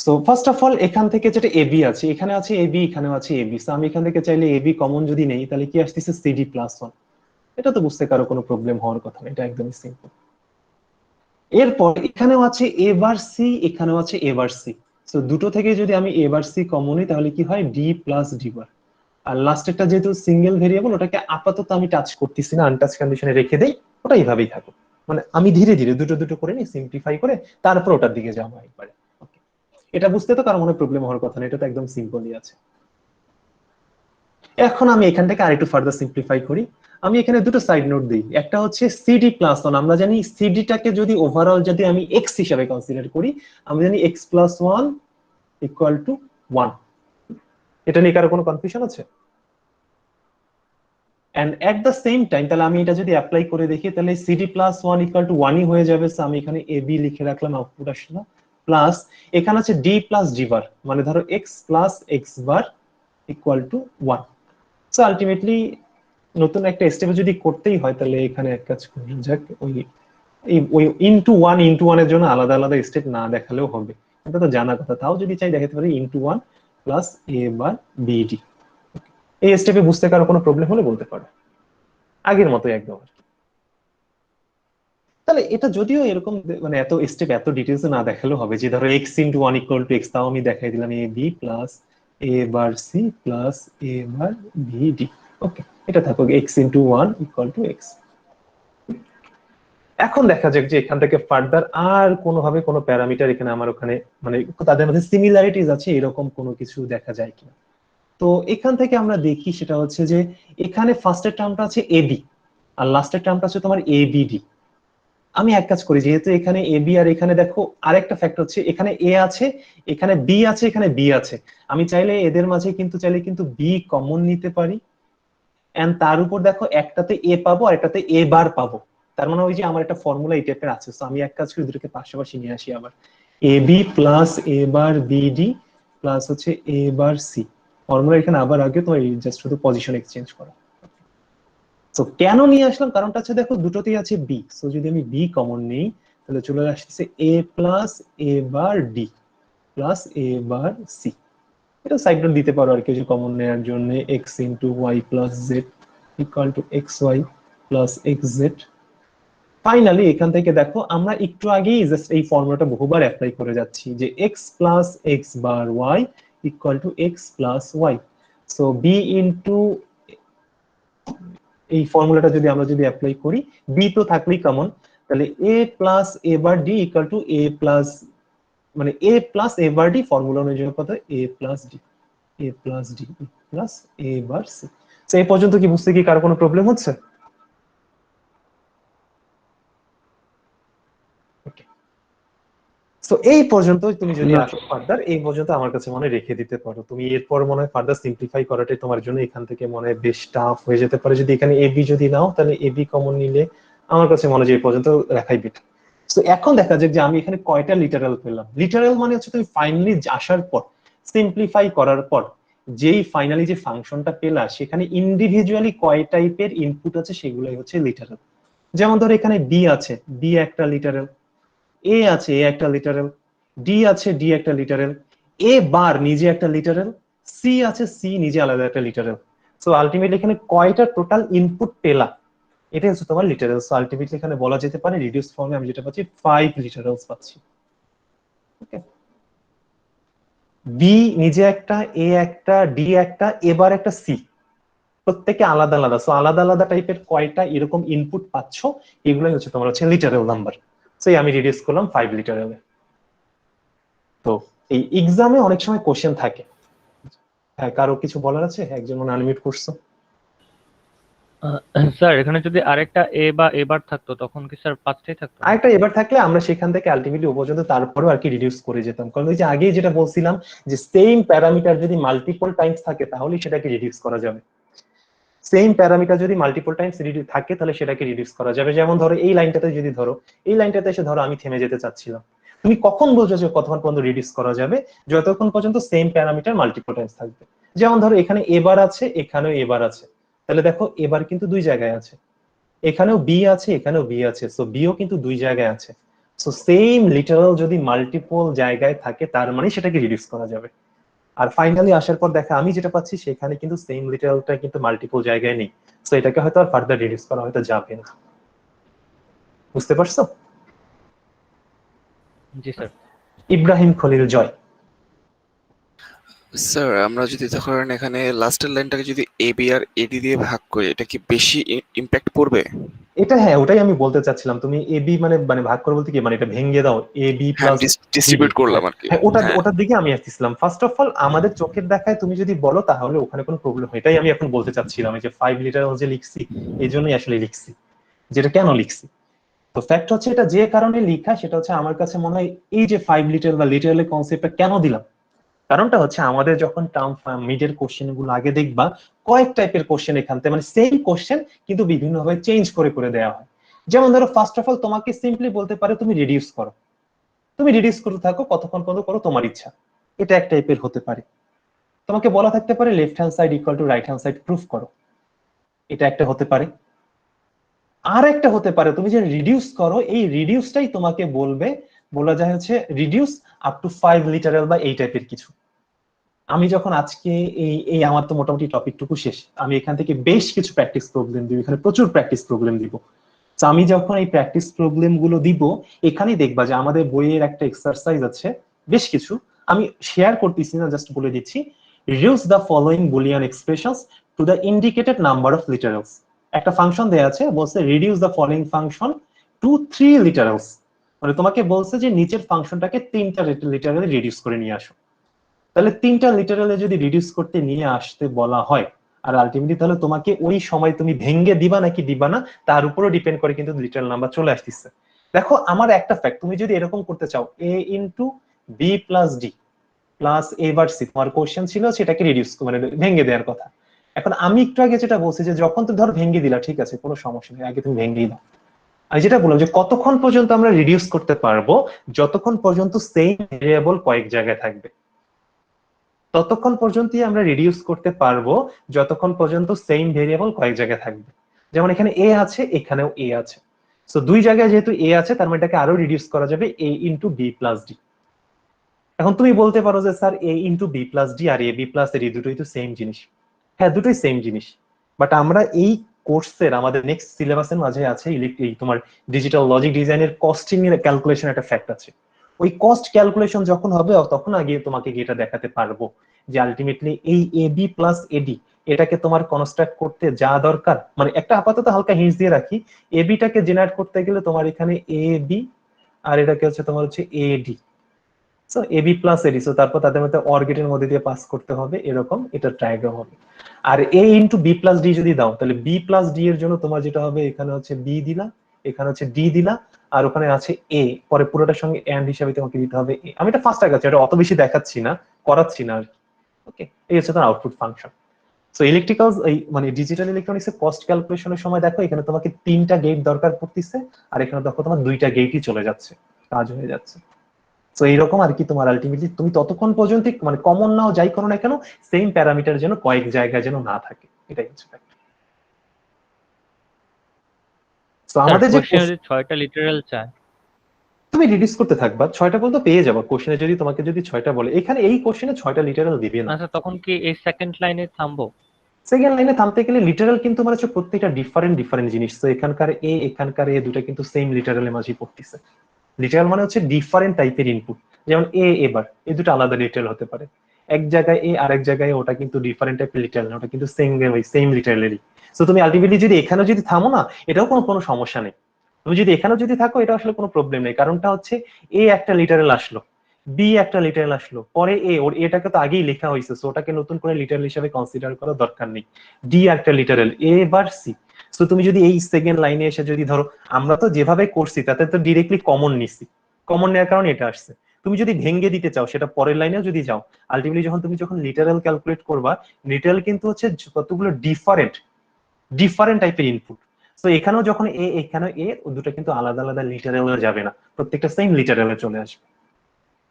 সো ফার্স্ট অফ অল এখান থেকে যেটা এবি আছে, এখানে আছে এবি, এখানেও আছে এবি, সো আমি এখান থেকে চাইলে এবি কমন যদি নেই তাহলে কি আসতেছে সিডি প্লাস 1। এটা তো বুঝতে কারো কোনো প্রবলেম হওয়ার কথা না, এটা একদমই সিম্পল। এরপর এখানেও আছে এ বার সি, এখানেও আছে এ বার সি, সো দুটো থেকে যদি আমি এ বার সি কমন নিই তাহলে কি হয় ডি প্লাস ডি বার। আর লাস্টেরটা যেহেতু সিঙ্গেল ভেরিয়েবল ওটাকে আপাতত আমি টাচ করতেছি না, আনটাচ কন্ডিশনে রেখে দেই, ওটা এইভাবেই থাকুক। মানে আমি ধীরে ধীরে দুটো দুটো করে নিই, সিম্পলিফাই করে তারপর ওটার দিকে যাবো একবারে। এটা বুঝতে তো কারো মনে প্রবলেম হওয়ার কথা না, এটা তো একদম সিম্পলই আছে। এখন আমি এখান থেকে আরেকটু ফার্দার সিম্পলিফাই করি, আমি এখানে দুটো সাইড নোট দিই। একটা হচ্ছে সিডি প্লাস 1, আমরা জানি সিডিটাকে যদি ওভারঅল আমি এক্স হিসাবে কনসিডার করি, আমরা জানি এক্স প্লাস 1 ইকুয়াল টু 1। এটা নিয়ে কারো কোনো কনফিউশন আছে? And at the same time তাহলে আমি এটা যদি অ্যাপ্লাই করে দেখি তাহলে সিডি প্লাস 1 ইকুয়াল টু 1ই হয়ে যাবে, সো আমি এখানে এ বি লিখে রাখলাম, আউটপুট আসলো প্লাস এখানে আছে ডি প্লাস ডি বার, মানে ধরো x plus x bar equal two 1। So ultimately নতুন একটা স্টেপে যদি করতেই হয় তাহলে এখানে এক কাজ করি, যাক ওই ইনটু 1 এর জন্য আলাদা আলাদা স্টেপ না দেখালেও হবে, এটা তো জানা কথা। তাও যদি চাই দেখাতে পারি into 1 plus A bar BD. এই স্টেপে বুঝতে কারো কোনো প্রবলেম হলে বলতে পারো, আগের মতোই একদম। তাহলে এটা যদিও এরকম মানে এত স্টেপ এত ডিটেলস না দেখালেও হবে, যে ধরো x into 1 equal to x, তাও আমি দেখাই দিলাম A B plus A bar C plus A bar B D. ওকে, এটা থাকুক x into 1 equal to x. এখন দেখা যাক যে এখান থেকে ফার্দার আর কোনোভাবে কোনো প্যারামিটার এখানে আমার ওখানে মানে তাদের মধ্যে সিমিলারিটিস আছে এরকম কোনো কিছু দেখা যায় কিনা। তো এখান থেকে আমরা দেখি সেটা হচ্ছে যে এখানে ফার্স্টের টার্মটা আছে এবি আর লাস্টের টার্মটা আছে তোমার এবিডি। আমি এক কাজ করি, যেহেতু এখানে এ বি আর এখানে দেখো আরেকটা ফ্যাক্ট হচ্ছে এখানে এ আছে, এখানে বি আছে, এখানে বি আছে, আমি চাইলে এদের মাঝে কিন্তু বি কমন নিতে পারি। এন্ড তার উপর দেখো একটাতে এ পাবো আর একটাতে এ বার পাবো, তার মানে ওই যে আমার একটা ফর্মুলা এই টাইপের আছে। তো আমি এক কাজ করি দুটোকে পাশাপাশি নিয়ে আসি, আবার A B plus A bar BD plus হচ্ছে এ বার সি। ফর্মুলা এখানে আবার আগে তো জাস্ট শুধু পজিশন এক্সচেঞ্জ করা। তো কেন নিয়ে আসলাম, কারণটা হচ্ছে দেখো দুটোতেই আছে বি, সো যদি আমি বি কমন নেই তাহলে চলে আসছে A plus A bar D plus A bar C. এটা সাইড নোট দিতে পারো আর কি, যে কমন নেওয়ার জন্য X into Y plus Z equal to X Y plus x Z. Finally এখান থেকে দেখো আমরা একটু আগেই জাস্ট এই ফর্মুলাটা বহুবার অ্যাপ্লাই করে যাচ্ছি, যে X plus x bar Y equal to X plus Y. So B into এই ফর্মুলাটা আমরা অ্যাপ্লাই করি, বি তো থাকলেই কমন, তাহলে A plus A bar D equal to A plus মানে A plus A bar D, formula অনুযায়ী কত A plus D, A plus D plus A bar C. তো এই পর্যন্ত কি বুঝতে কি কার কোনো প্রবলেম হচ্ছে? সো এই পর্যন্ত তুমি যদি না আসো ফার্দার, এই পর্যন্ত আমার কাছে মনে হয় রেখে দিতে পারো তুমি। এরপর মনে হয় ফার্দার সিম্পলিফাই করাটাই তোমার জন্য এখান থেকে মনে হয় বেশ টাফ হয়ে যেতে পারে। যদি এখানে এবি যদি নাও তাহলে এবি কমন নিলে আমার কাছে মনে হয় যে এই পর্যন্ত রাখাই বেটার। তো এখন দেখা যাক যে আমি এখানে কয়টা লিটারাল পেলাম। লিটারাল মানে হচ্ছে তুমি ফাইনালি আসার পর সিম্পলিফাই করার পর যেই ফাইনালি যে ফাংশনটা পেলা সেখানে ইন্ডিভিজুয়ালি কয় টাইপের ইনপুট আছে সেগুলোই হচ্ছে লিটারাল। যেমন ধরো এখানে বি আছে, বি একটা লিটারাল, এ আছে, এ একটা লিটারাল, ডি আছে, ডি একটা লিটারাল, এ বার নিজে একটা লিটারাল, সি আছে, সি নিজে আলাদা একটা লিটারাল। সো আলটিমেটলি এখানে কয়টা টোটাল ইনপুট পেলা এটা হচ্ছে তোমার লিটারাল। সো আলটিমেটলি এখানে বলা যেতে পারে রিডিউস ফর্মে আমি যেটা পাচ্ছি 5 লিটারালস পাচ্ছি। ওকে, বি নিজে একটা, এ একটা, ডি একটা, এবার একটা, সি, প্রত্যেকে আলাদা আলাদা। সো আলাদা আলাদা টাইপের কয়টা এরকম ইনপুট পাচ্ছ এগুলোই হচ্ছে তোমার হচ্ছে লিটারাল নাম্বার। সো আমি রিডিউস করলাম 5 লিটারালে। তো এই এক্সামে অনেক সময় কোশ্চেন থাকে। হ্যাঁ, কারো কিছু বলার আছে? একজন মনে আনমিউট করছো। স্যার এখানে যদি আরেকটা এ বা এবার থাকতো তখন কি স্যার 5টাই থাকতো? আরেকটা এবার থাকলে আমরা সেখান থেকে আলটিমেটলি পর্যন্ত তারপরেও আর কি রিডিউস করে যেতাম। কারণ ওই যে আগেই যেটা বলছিলাম যে সেম প্যারামিটার যদি মাল্টিপল টাইমস থাকে তাহলে সেটাকে রিডিউস করা যাবে। সেম প্যারামিটার যদি মাল্টিপল টাইমস থাকে তাহলে সেটাকে রিডিউস করা যাবে। যেমন ধরো এই লাইনটাতে যদি ধরো, এই লাইনটাতে এসে ধরো আমি থেমে যেতে চাচ্ছিলাম, তুমি কখন বলছো যে কতক্ষণ পর্যন্ত রিডিউস করা যাবে? যতক্ষণ পর্যন্ত সেম প্যারামিটার মাল্টিপল টাইমস থাকবে। যেমন ধরো এখানে এবার আছে, এখানেও এবার আছে, তাহলে দেখো এবার কিন্তু দুই জায়গায় আছে, এখানেও বি আছে, এখানেও বি আছে, সো বিও কিন্তু দুই জায়গায় আছে। সো সেম লিটারাল যদি মাল্টিপল জায়গায় থাকে তার মানে সেটাকে রিডিউস করা যাবে। আর ফাইনালি আসার পর দেখা আমি যেটা পাচ্ছি সেখানে কিন্তু সেম লিটারালটা কিন্তু মাল্টিপল জায়গায় নেই। সো এটাকে হয়তো আর ফার্দার রিডিউস করা হয়তো যাবে না। বুঝতে পারছো? জি স্যার। ইব্রাহিম খলিল জয়। স্যার আমরা যদি ধরেন এখানে লাস্টের লাইনটাকে যদি এ বি আর এডি দিয়ে ভাগ করি এটা কি বেশি ইম্প্যাক্ট পড়বে? এটা হ্যাঁ, ওটাই আমি বলতে চাচ্ছিলাম। তুমি এ বি মানে মানে ভাগ করে বলতে কি মানে এটা ভেঙে দাও, এ বি হ্যাঁ, প্লাস ডিস্ট্রিবিউট করলাম আর কি। হ্যাঁ, হ্যাঁ, ওটার দিকে আমি আসছিলাম। ফার্স্ট অফ অল আমাদের চোখের দেখায় তুমি যদি বলো তাহলে ওখানে কোনো প্রবলেম হয়, এটাই আমি এখন বলতে চাচ্ছিলাম। এই যে 5 লিটার যে লিখছি এই জন্যই আসলে লিখছি, যেটা কেন লিখছি। তো ফ্যাক্ট হচ্ছে এটা যে কারণে লেখা সেটা হচ্ছে আমার কাছে মনে হয় এই যে 5 লিটার বা লিটারালের কনসেপ্টটা কেন দিলাম, কারণটা হচ্ছে আমাদের যখন টার্ম মিডের কোশ্চেন গুলো আগে দেখবা কয়েক টাইপের কোশ্চেন এখান থেকে মানে সেম কোশ্চেন কিন্তু বিভিন্ন ভাবে চেঞ্জ করে করে দেওয়া হয়। যেমন ধরো ফার্স্ট অফ অল তোমাকে সিম্পলি বলতে পারে তুমি রিডিউস করো, তুমি রিডিউস করতে থাকো, কতক্ষণ পর্যন্ত করো তোমার ইচ্ছা, এটা এক টাইপের হতে পারে। তোমাকে বলা থাকতে পারে left hand side equal two right hand side proof করো, এটা একটা হতে পারে। আর একটা হতে পারে তুমি যে রিডিউস করো এই রিডিউসটাই তোমাকে বলবে, বলা যায় হচ্ছে রিডিউস আপ টু 5 লিটারাল বা এই টাইপের কিছু। আমি যখন আজকে এই এই আমার তো মোটামুটি টপিকটুকু শেষ, আমি এখান থেকে বেশ কিছু প্র্যাকটিস প্রবলেম দিব, এখানে প্রচুর প্র্যাকটিস প্রবলেম দিব। তো আমি যখন এই প্র্যাকটিস প্রবলেম গুলো দিব এখানেই দেখবা যে আমাদের বইয়ের একটা এক্সারসাইজ আছে বেশ কিছু, আমি শেয়ার করতেছি না, জাস্ট বলে দিচ্ছি। Reduce the following Boolean expressions to the indicated number of literals. একটা ফাংশন দেয়া আছে, বলছে reduce the following function to 3 literals, মানে তোমাকে বলছে যে নিচের ফাংশনটাকে 3টা লিটারালে রিডিউস করে নিয়ে আসো। তাহলে 3টা লিটারালে যদি রিডিউস করতে নিয়ে আসতে বলা হয় আর আলটিমেটলি তাহলে তোমাকে ওই সময় তুমি ভেঙে দিবা নাকি দিবা না তার উপরও ডিপেন্ড করে কিন্তু লিটারাল নাম্বার চলে আসতেছে। দেখো আমার একটা ফ্যাক্ট, তুমি যদি এরকম করতে চাও A into B plus D plus A bar C, তোমার কোশ্চেন ছিল সেটাকে রিডিউস মানে ভেঙে দেওয়ার কথা। এখন আমি একটু আগে যেটা বলছি যে যখন তুমি ধর ভেঙে দিলা ঠিক আছে কোনো সমস্যা নেই, আগে তুমি ভেঙেই দাও। আমি যেটা বললাম যে কতক্ষণ পর্যন্ত আমরা রিডিউস করতে পারবো, যতক্ষণ পর্যন্ত সেম ভেরিয়েবল কয়েক জায়গায় থাকবে ততক্ষণ পর্যন্তই আমরা রিডিউস করতে পারবো, যতক্ষণ পর্যন্ত সেম ভেরিয়েবল কয়েক জায়গায় থাকবে। যেমন এখানে এ আছে, এখানেও এ আছে, সো দুই জায়গায় যেহেতু এ আছে তার মানে এটাকে আরো রিডিউস করা যাবে এ ইন্টু বি প্লাস ডি। এখন তুমি বলতে পারো যে sir A into B plus D R A B plus D দুটোই তো সেম জিনিস। হ্যাঁ, দুটোই সেম জিনিস, বাট আমরা এই কোর্সের আমাদের নেক্সট সিলেবাসের মাঝে আছে এই তোমার ডিজিটাল লজিক ডিজাইনের কস্টিং এর ক্যালকুলেশন একটা ফ্যাক্ট আছে। ওই কস্ট ক্যালকুলেশন যখন হবে তখন আগে তোমাকে এটা দেখাতে পারবো যে আলটিমেটলি এই এ বি প্লাস এডি এটাকে তোমার কনস্ট্রাক্ট করতে যা দরকার, মানে একটা আপাতত হালকা হিন্টস দিয়ে রাখি, এ বিটাকে জেনারেট করতে গেলে তোমার এখানে এ বি আর এটাকে হচ্ছে তোমার হচ্ছে এডি, so A B plus eddy, so তারপর তাদের মধ্যে অর গেটের মধ্যে দিয়ে পাস করতে হবে, এরকম এটা ট্রায়াগ্রাম হবে। আর এ ইন্টু বি প্লাস ডি যদি দাও তাহলে বি প্লাস ডি এর জন্য তোমার যেটা হবে এখানে হচ্ছে বি দিলা, এখানে হচ্ছে ডি দিলা, আর ওখানে আছে এ, পরে পুরোটার সঙ্গে এন্ড হিসাবে তোমাকে দিতে হবে এ। আমি এটা ফার্স্ট আগাচ্ছি, এটা অত বেশি দেখাচ্ছি না, করাচ্ছি না আর কি। ওকে, এই হচ্ছে তার আউটপুট ফাংশন। সো ইলেকট্রিক্যাল এই মানে ডিজিটাল ইলেকট্রনিক্স এর কস্ট ক্যালকুলেশনের সময় দেখো এখানে তোমাকে 3টা গেট দরকার পড়তেছে, আর এখানে দেখো তোমার 2টা গেটই চলে যাচ্ছে, কাজ হয়ে যাচ্ছে। তো এইরকম আর কি, তোমার আলটিমেটলি তুমি ততক্ষণ পর্যন্ত মানে কমন নাও যাই করো না কেন, সেম প্যারামিটার যেন কয়েক জায়গায় যেন না থাকে, এটাই হচ্ছে fact। তো স্যার আমাদের যে কোশ্চেন যদি 6টা লিটারাল চায়, তুমি রিডিউস করতে থাকবা, 6টা পর্যন্ত পেয়ে যাবা। কোশ্চেনে যদি তোমাকে যদি 6টা বলে, এখানে এই কোশ্চেনে 6টা লিটারাল দিবে না। আচ্ছা তখন কি এই সেকেন্ড লাইনে থামবো? সেকেন্ড লাইনে থামতে গেলে লিটারাল কিন্তু মানে হচ্ছে প্রত্যেকটা ডিফারেন্ট জিনিস। তো এখানকার এ দুটো কিন্তু সেম লিটারালের মাঝে পড়তেছে। লিটারাল মানে হচ্ছে ডিফারেন্ট টাইপের ইনপুট, যেমন এবার এই দুটো আলাদা লিটারাল হতে পারে, এক জায়গায় এ আর এক জায়গায় ওটা কিন্তু ডিফারেন্ট টাইপের লিটারাল, ওটা কিন্তু সেম লিটারালেরই। তো তুমি আলটিমেটলি যদি এখানে যদি থামো না, এটাও কোনো সমস্যা নেই। তুমি যদি এখানেও যদি থাকো, এটা আসলে কোনো প্রবলেম নেই। কারণটা হচ্ছে এ একটা লিটারাল আসলো, বি একটা লিটারাল আসলো, পরে ওর এটাকে তো আগেই লেখা হয়েছে, সো ওটাকে নতুন করে লিটারাল হিসেবে কনসিডার করার দরকার নেই। ডি একটা লিটারাল, এবার সি। তো তুমি যদি এই সেকেন্ড লাইনে এসে যদি ধরো, আমরা তো যেভাবে করছি তাতে তো ডিরেক্টলি কমন নিছি, কমন নেওয়ার কারণে এটা আসছে। তুমি যদি ভেঙে দিতে চাও, সেটা পরের লাইনেও যদি যাও, আলটিমেটলি যখন লিটারাল ক্যালকুলেট করবা, লিটারাল কিন্তু হচ্ছে কতগুলো ডিফারেন্ট টাইপের ইনপুট। তো এখানেও যখন এখানে দুটো কিন্তু আলাদা আলাদা লিটারালে যাবে না, প্রত্যেকটা সেম লিটারালে চলে আসবে।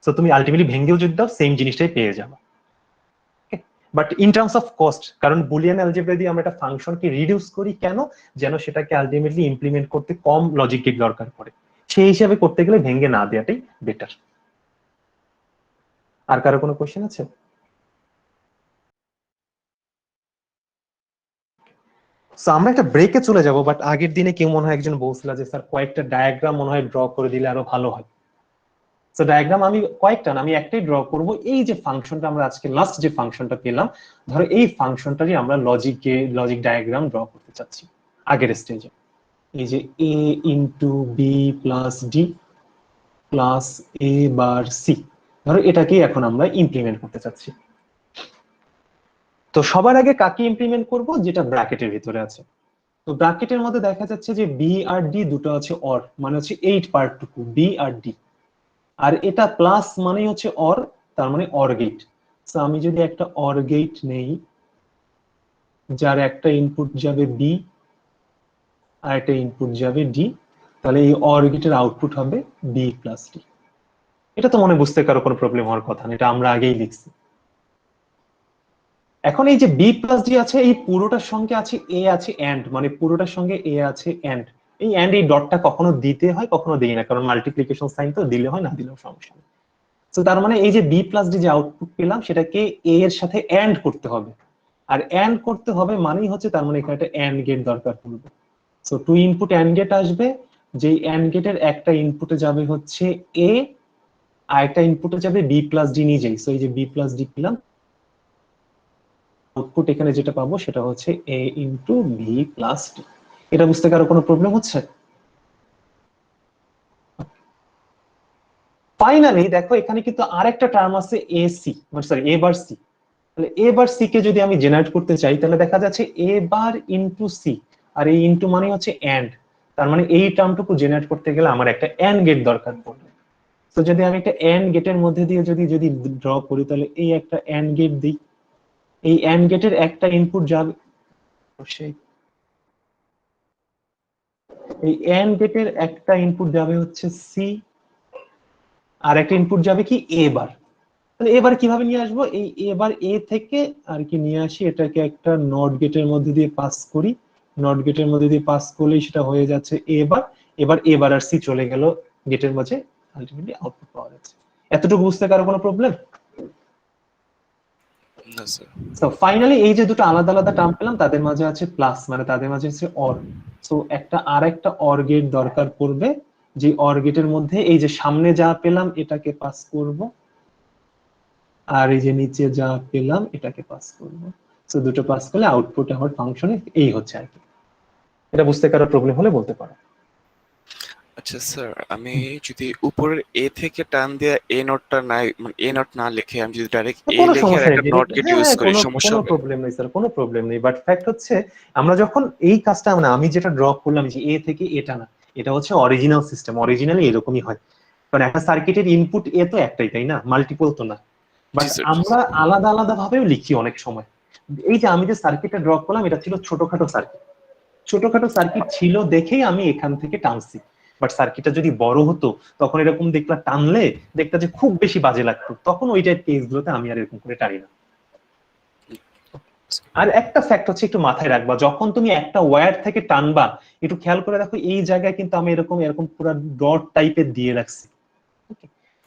তো তুমি আলটিমেটলি ভেঙেও যদি দাও, সেম জিনিসটাই পেয়ে যাবে। But in terms of cost, কারণ বুলিয়ান অ্যালজেব্রা দিয়ে আমরা একটা ফাংশনকে রিডিউস করি কেন, যেন সেটাকে আলটিমেটলি ইমপ্লিমেন্ট করতে কম লজিক গেট দরকার পড়ে, সেই হিসাবে করতে গেলে ভেঙে না দেওয়াটাই বেটার। আর কারো কোনো কোশ্চেন আছে? সো আমরা একটা ব্রেকে চলে যাব, বাট আগের দিনে কেউ মনে হয় একজন বলছিল যে স্যার কয়েকটা ডায়াগ্রাম মনে হয় ড্র করে দিলে আরো ভালো হয়। সো ডায়াগ্রাম আমি কয়েকটা না, আমি একটাই ড্র করব। এই যে ফাংশনটা আমরা আজকে লাস্ট যে ফাংশনটা পেলাম, ধরো এই ফাংশনটারই আমরা লজিক ডায়াগ্রাম ড্র করতে চাচ্ছি আগের স্টেজে। এই যে A into B plus D plus A bar C, ধরো এটাকেই এখন আমরা ইমপ্লিমেন্ট করতে চাচ্ছি। তো সবার আগে কাকে ইমপ্লিমেন্ট করব, যেটা ব্র্যাকেটের ভিতরে আছে। তো ব্র্যাকেটের মধ্যে দেখা যাচ্ছে যে বি আর ডি দুটো আছে অর, মানে হচ্ছে 8 পার্টটুকু বি আর ডি, আর এটা প্লাস মানে হচ্ছে অর, তার মানে অর গেট। তো আমি যদি একটা অর গেট নেই, যার একটা ইনপুট যাবে বি আর একটা ইনপুট যাবে ডি, তাহলে এই অর গেটের আউটপুট হবে বি প্লাস ডি। এটা তো মনে বুঝতে কারো কোনো প্রবলেম হওয়ার কথা না, এটা আমরা আগেই লিখছি। এখন এই যে বি প্লাস ডি আছে, এই পুরোটার সঙ্গে আছে এ আছে এন্ড, মানে পুরোটার সঙ্গে এ আছে এন্ড। এই এন্ড এই ডটটা কখনো দিতে হয় কখনো দিই না, কারণ মাল্টিপ্লিকেশন সাইন তো দিলে হয় না দিলেও সমস্যা নেই। তো তার মানে এই যে বি প্লাস ডি যে আউটপুট পেলাম, সেটাকে এ এর সাথে এন্ড করতে হবে, আর এন্ড করতে হবে মানেই হচ্ছে তার মানে এখানে একটা এন্ড গেট দরকার পড়বে। So two input AND gate আসবে, যেই এন্ড গেটের একটা ইনপুটে যাবে হচ্ছে এ, আর একটা ইনপুটে যাবে বি প্লাস ডি নিজেই। সো এই যে বি প্লাস ডি পেলাম, আউটপুট এখানে যেটা পাবো সেটা হচ্ছে এ ইন্টু বি প্লাস ডি। এটা বুঝতে কারো কোনো প্রবলেম হচ্ছে? ফাইনালি দেখো এখানে কিন্তু আরেকটা টার্ম আছে এ সি, মানে সরি এ বার সি। তাহলে এ বার সি কে যদি আমি জেনারেট করতে চাই, তাহলে দেখা যাচ্ছে এ বার ইন্টু সি, আর এই ইন্টু মানে হচ্ছে এন্ড, তার মানে এই টার্মটুকু জেনারেট করতে গেলে আমার একটা এন্ড গেট দরকার পড়বে। তো যদি আমি একটা এন্ড গেটের মধ্যে দিয়ে যদি ড্র করি, তাহলে এই একটা এন্ড গেট দিই, এই এন্ড গেটের একটা ইনপুট যাবে, এই এন্ড গেটের একটা ইনপুট যাবে হচ্ছে সি, আর একটা ইনপুট যাবে কি এ বার। তাহলে এবার কিভাবে নিয়ে আসবো, এই এবার এ থেকে আর কি নিয়ে আসি, এটাকে একটা নট গেটের মধ্যে দিয়ে পাস করি, নট গেটের মধ্যে দিয়ে পাস করলেই সেটা হয়ে যাচ্ছে এবার এবার আর সি চলে গেল গেটের মাঝে, আলটিমেটলি আউটপুট পাওয়া যাচ্ছে। এতটুকু বুঝতে কারো কোনো প্রবলেম? না স্যার। সো ফাইনালি এই যে দুটো আলাদা আলাদা টার্ম পেলাম, তাদের মাঝে আছে প্লাস, মানে তাদের মাঝে আছে অর। সো একটা আর একটা অর গেট দরকার পড়বে, যে অর গেটের মধ্যে এই যে সামনে যা পেলাম এটাকে পাস করব, আর এই যে নিচে যা পেলাম এটাকে পাস করব। সো দুটো পাস করলে আউটপুট আমার ফাংশনে এই হচ্ছে আর কি। এটা বুঝতে কারো প্রবলেম হলে বলতে পারো। আচ্ছা স্যার, আমি যদি উপরের এ থেকে টান দিয়ে এ নটটা নাই, মানে এ নট না লিখে আমি যদি ডাইরেক্ট এ কোনো লিখে আর সমস্যা একটা নেই, নট গেট ইউজ করি, সমস্যা কোনো হবে? প্রবলেম নেই স্যার, কোনো প্রবলেম নেই। বাট ফ্যাক্ট হচ্ছে আমরা যখন এই কাজটা, মানে আমি যেটা ড্র করলাম যে এ থেকে এটা না, এটা হচ্ছে অরিজিনাল সিস্টেম, অরিজিনালি এরকমই হয়। কারণ একটা সার্কিটের ইনপুট এ তো একটাই, তাই না, মাল্টিপল তো না। But G sir. আমরা আলাদা আলাদা ভাবেও লিখি অনেক সময়। এই যে আমি যে সার্কিটটা ড্র করলাম, এটা ছিল ছোটখাটো সার্কিট, ছোটখাটো সার্কিট ছিল দেখেই আমি এখান থেকে টানছি। বাট সার্কিটটা যদি বড় হতো, তখন এরকম দেখলা টানলে দেখতে যে খুব বেশি বাজে লাগতো, তখন ওই টাইপ কেসগুলোতে আমি আর এরকম করে টানি না। আর একটা ফ্যাক্ট হচ্ছে একটু মাথায় রাখবা, যখন তুমি একটা ওয়্যার থেকে টানবা, একটু খেয়াল করে দেখো এই জায়গায় কিন্তু আমি এরকম এরকম পুরো ডট টাইপের দিয়ে রাখছি।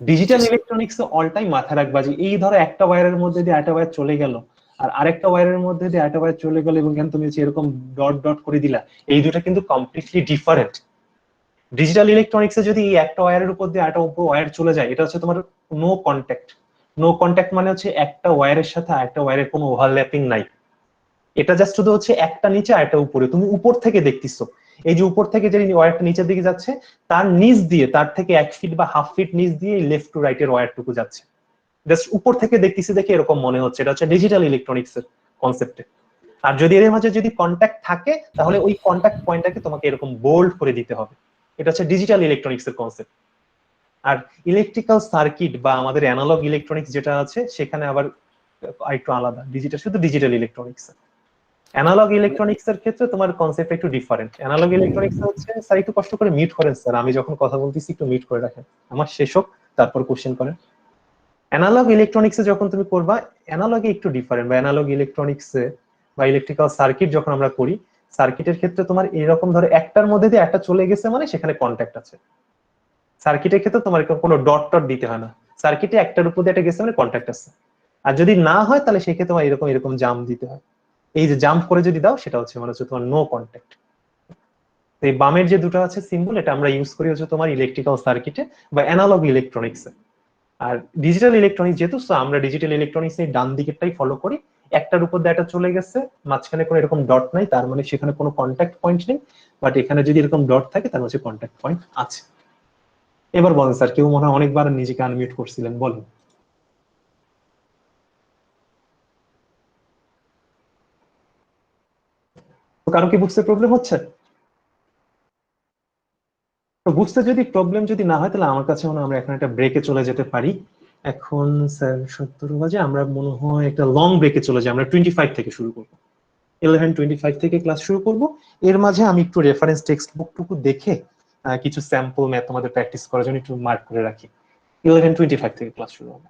ডিজিটাল ইলেকট্রনিক্স অল টাইম মাথায় রাখবা যে এই ধরো একটা ওয়্যারের মধ্যে দিয়ে একটা ওয়্যার চলে গেল, আর আরেকটা ওয়্যারের মধ্যে দিয়ে একটা ওয়্যার চলে গেল, এবং তুমি হচ্ছে এরকম ডট ডট করে দিলা, এই দুটো কিন্তু কমপ্লিটলি ডিফারেন্ট। ডিজিটাল ইলেকট্রনিক্সে যদি এই একটা ওয়্যারের উপর দিয়ে একটা ওয়্যার চলে যায়, এটা হচ্ছে তোমার নো কন্ট্যাক্ট। নো কন্ট্যাক্ট মানে হচ্ছে একটা ওয়্যারের সাথে আরেকটা ওয়্যারের কোনো ওভারল্যাপিং নাই। এটা জাস্ট শুধু হচ্ছে একটা নিচে আর একটা উপরে, তুমি উপর থেকে দেখতেছো, এই যে উপর থেকে যে ওয়্যারটা নিচের দিকে যাচ্ছে, তার নিচ দিয়ে, তার থেকে 1 ফিট বা হাফ ফিট নিচ দিয়ে লেফট টু রাইট এর ওয়্যারটুকু যাচ্ছে। জাস্ট উপর থেকে দেখতেছি দেখে এরকম মনে হচ্ছে, এটা হচ্ছে ডিজিটাল ইলেকট্রনিক্স এর কনসেপ্টে। আর যদি এর মাঝে যদি কন্ট্যাক্ট থাকে, তাহলে ওই কন্ট্যাক্ট পয়েন্টটাকে তোমাকে এরকম বোল্ড করে দিতে হবে। এটা হচ্ছে ডিজিটাল ইলেকট্রনিক্স এর কনসেপ্ট। আর ইলেকট্রিক্যাল সার্কিট বা আমাদের অ্যানালগ ইলেকট্রনিক্স যেটা আছে, সেখানে আবার একটু আলাদা, ডিজিটাল শুধু ডিজিটাল ইলেকট্রনিক্স। অ্যানালগ ইলেকট্রনিক্স এর ক্ষেত্রে তোমার কনসেপ্ট একটু ডিফারেন্ট। অ্যানালগ ইলেকট্রনিক্স হচ্ছে, স্যার একটু কষ্ট করে মিউট করেন স্যার, আমি যখন কথা বলতেছি একটু মিউট করে রাখেন, আমার শেষ হোক তারপর কোশ্চেন করেন। অ্যানালগ ইলেকট্রনিক্সে যখন তুমি করবা, অ্যানালগে একটু ডিফারেন্ট, বা অ্যানালগ ইলেকট্রনিক্সে বা ইলেকট্রিক্যাল সার্কিট যখন আমরা করি, সার্কিটের ক্ষেত্রে তোমার এরকম ধরো একটার মধ্যে দিয়ে একটা চলে গেছে মানে সেখানে কন্ট্যাক্ট আছে। সার্কিটের ক্ষেত্রে তোমার কোনো ডট টট দিতে হয় না, সার্কিটে একটার উপর দিয়ে একটা গেছে মানে কন্ট্যাক্ট আছে। আর যদি না হয় তাহলে সেক্ষেত্রে তোমার এরকম এরকম জাম্প দিতে হয়। এই যে জাম্প করে যদি দাও, সেটা হচ্ছে মানে হচ্ছে তোমার নো কন্ট্যাক্ট। এই বামের যে দুটো আছে সিম্বল, এটা আমরা ইউজ করি হচ্ছে তোমার ইলেকট্রিক্যাল সার্কিটে বা অ্যানালগ ইলেকট্রনিক্সে। আর ডিজিটাল ইলেকট্রনিক্স যেহেতু, আমরা ডিজিটাল ইলেকট্রনিক্স এর ডান দিকেরটাই ফলো করি। একটার উপর দিয়ে একটা চলে গেছে, মাঝখানে কোনো এরকম ডট নাই, তার মানে সেখানে কোনো কন্ট্যাক্ট পয়েন্ট নেই। বাট এখানে যদি এরকম ডট থাকে, তার হচ্ছে কন্ট্যাক্ট পয়েন্ট আছে। এবার বলেন স্যার, কেউ মনে হয় অনেকবার নিজেকে আনমিউট করছিলেন, বলেন। তো কারো কি বুঝতে প্রবলেম হচ্ছে? তো বুঝতে যদি প্রবলেম যদি না হয়, তাহলে আমার কাছে মনে হয় আমরা এখন একটা ব্রেকে চলে যেতে পারি। এখন স্যার 17 বাজে, আমরা মনে হয় একটা লং ব্রেকে চলে যাই, আমরা 25 থেকে শুরু করবো। 11:25 থেকে ক্লাস শুরু করব। এর মাঝে আমি একটু রেফারেন্স টেক্সট বুকটুকু দেখে কিছু স্যাম্পল ম্যাথ তোমাদের প্র্যাকটিস করার জন্য একটু মার্ক করে রাখি। 11:25 থেকে ক্লাস শুরু হবে।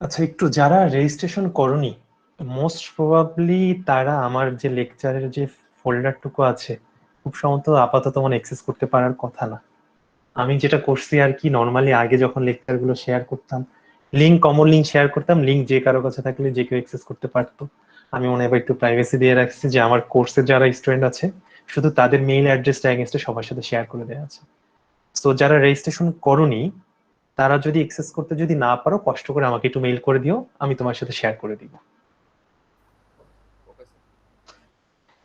আচ্ছা, একটু যারা রেজিস্ট্রেশন করনি মোস্ট প্রবাবলি তারা আমার যে লেকচারের যে ফোল্ডারটুকু আছে খুব সম্ভবত আপাতত মানে অ্যাক্সেস করতে পারার কথা না। আমি যেটা করছি আর কি, নর্মালি আগে যখন লেকচার গুলো শেয়ার করতাম, কমন লিঙ্ক শেয়ার করতাম, লিঙ্ক যে কারো কাছে থাকলে যে কেউ অ্যাক্সেস করতে পারতো। আমি মনে হয় একটু প্রাইভেসি দিয়ে রাখছি যে আমার কোর্সের যারা স্টুডেন্ট আছে শুধু তাদের মেইল অ্যাড্রেসটা এগেইনস্টে সবার সাথে শেয়ার করে দেওয়া আছে। তো যারা রেজিস্ট্রেশন করনি তারা যদি অ্যাক্সেস করতে যদি না পারো, কষ্ট করে আমাকে একটু মেইল করে দিও, আমি তোমার সাথে শেয়ার করে দিব।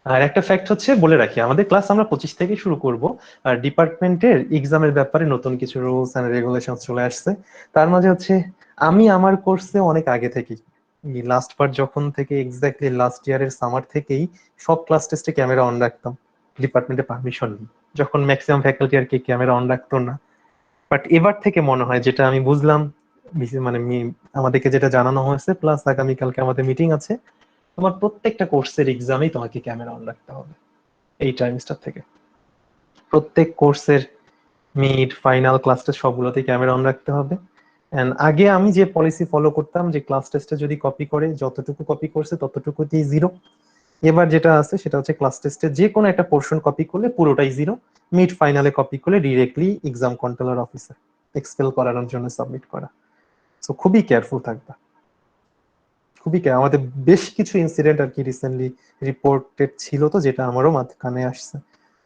আর একটা ফ্যাক্ট হচ্ছে বলে রাখি, আমাদের ক্লাস আমরা 25 থেকে শুরু করব। আর ডিপার্টমেন্টের এক্সামের ব্যাপারে নতুন কিছু রুলস এন্ড রেগুলেশন চলে আসছে। তার মাঝে হচ্ছে আমি আমার কোর্সে অনেক আগে থেকেই, লাস্ট বার যখন থেকে এক্স্যাক্টলি লাস্ট ইয়ারের সামার থেকেই সব ক্লাস টেস্টে ক্যামেরা অন রাখতাম ডিপার্টমেন্টে পারমিশন নিই, যখন ম্যাক্সিমাম ফ্যাকাল্টি আর কি ক্যামেরা অন রাখতো না। বাট এবার থেকে মনে হয়, যেটা আমি বুঝলাম, মানে আমাদেরকে যেটা জানানো হয়েছে, প্লাস আগামীকালকে আমাদের মিটিং আছে, তোমার প্রত্যেকটা কোর্সের এক্সামেই তোমাকে ক্যামেরা অন রাখতে হবে এই টাইমস্টার থেকে। প্রত্যেক কোর্সের মিড ফাইনাল ক্লাস টেস্ট সবগুলোতেই ক্যামেরা অন রাখতে হবে। এন্ড আগে আমি যে পলিসি ফলো করতাম যে ক্লাস টেস্টে যদি কপি করে যতটুকু কপি করছে ততটুকুতেই 0, এবার যেটা আছে সেটা হচ্ছে ক্লাস টেস্টে যে কোনো একটা পোর্শন কপি করলে পুরোটাই 0, মিড ফাইনালে কপি করলে directly exam controller officer expel করানোর জন্য সাবমিট করা। সো খুবই কেয়ারফুল থাকবা, খুবই আমাদের বেশ কিছু ইনসিডেন্ট আর কি রিসেন্টলি রিপোর্টেড ছিল, তো যেটা আমারও কানে আসছে।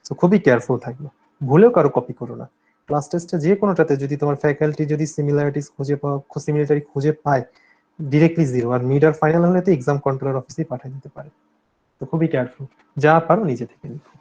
তো খুবই কেয়ারফুল থাকবে, ভুলেও কারো কপি করো না। ক্লাস টেস্টে যে কোনোটাতে যদি তোমার ফ্যাকাল্টি যদি সিমিলারিটিস খুঁজে পায় ডিরেক্টলি 0, আর মিড আর ফাইনাল হলে তো এক্সাম কন্ট্রোলার অফিসেই পাঠিয়ে দিতে পারে। তো খুবই কেয়ারফুল, যা পারো নিজে থেকে লিখো।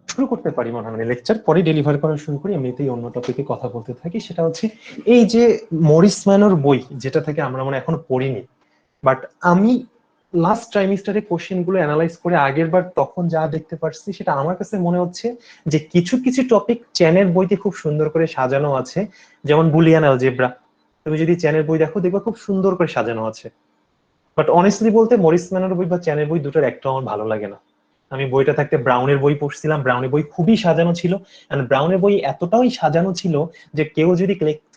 শুরু করতে পারি মনে হয়, মানে লেকচার পরে ডেলিভার করা শুরু করি, এমনিতেই অন্য টপিকে কথা বলতে থাকি। সেটা হচ্ছে এই যে মরিস ম্যানোর বই, যেটা থেকে আমরা মানে এখনো পড়িনি, বাট আমি লাস্ট ট্রাইমিস্টারে কোশ্চেন গুলো অ্যানালাইজ করে আগের বার তখন যা দেখতে পারছি, সেটা আমার কাছে মনে হচ্ছে যে কিছু কিছু টপিক চ্যানের বইতে খুব সুন্দর করে সাজানো আছে। যেমন বুলিয়ান অ্যালজেব্রা, তুমি যদি চ্যানের বই দেখো দেখবে খুব সুন্দর করে সাজানো আছে। বাট অনেস্টলি বলতে মরিস ম্যানোর বই বা চ্যানের বই দুটোর একটা আমার ভালো লাগে না। আমি বইটা থাকতে ব্রাউনের বই পড়ছিলাম, ব্রাউনের বই খুবই সাজানো ছিল, এন্ড ব্রাউনের বই এতটাই সাজানো ছিল যে কেউ যদি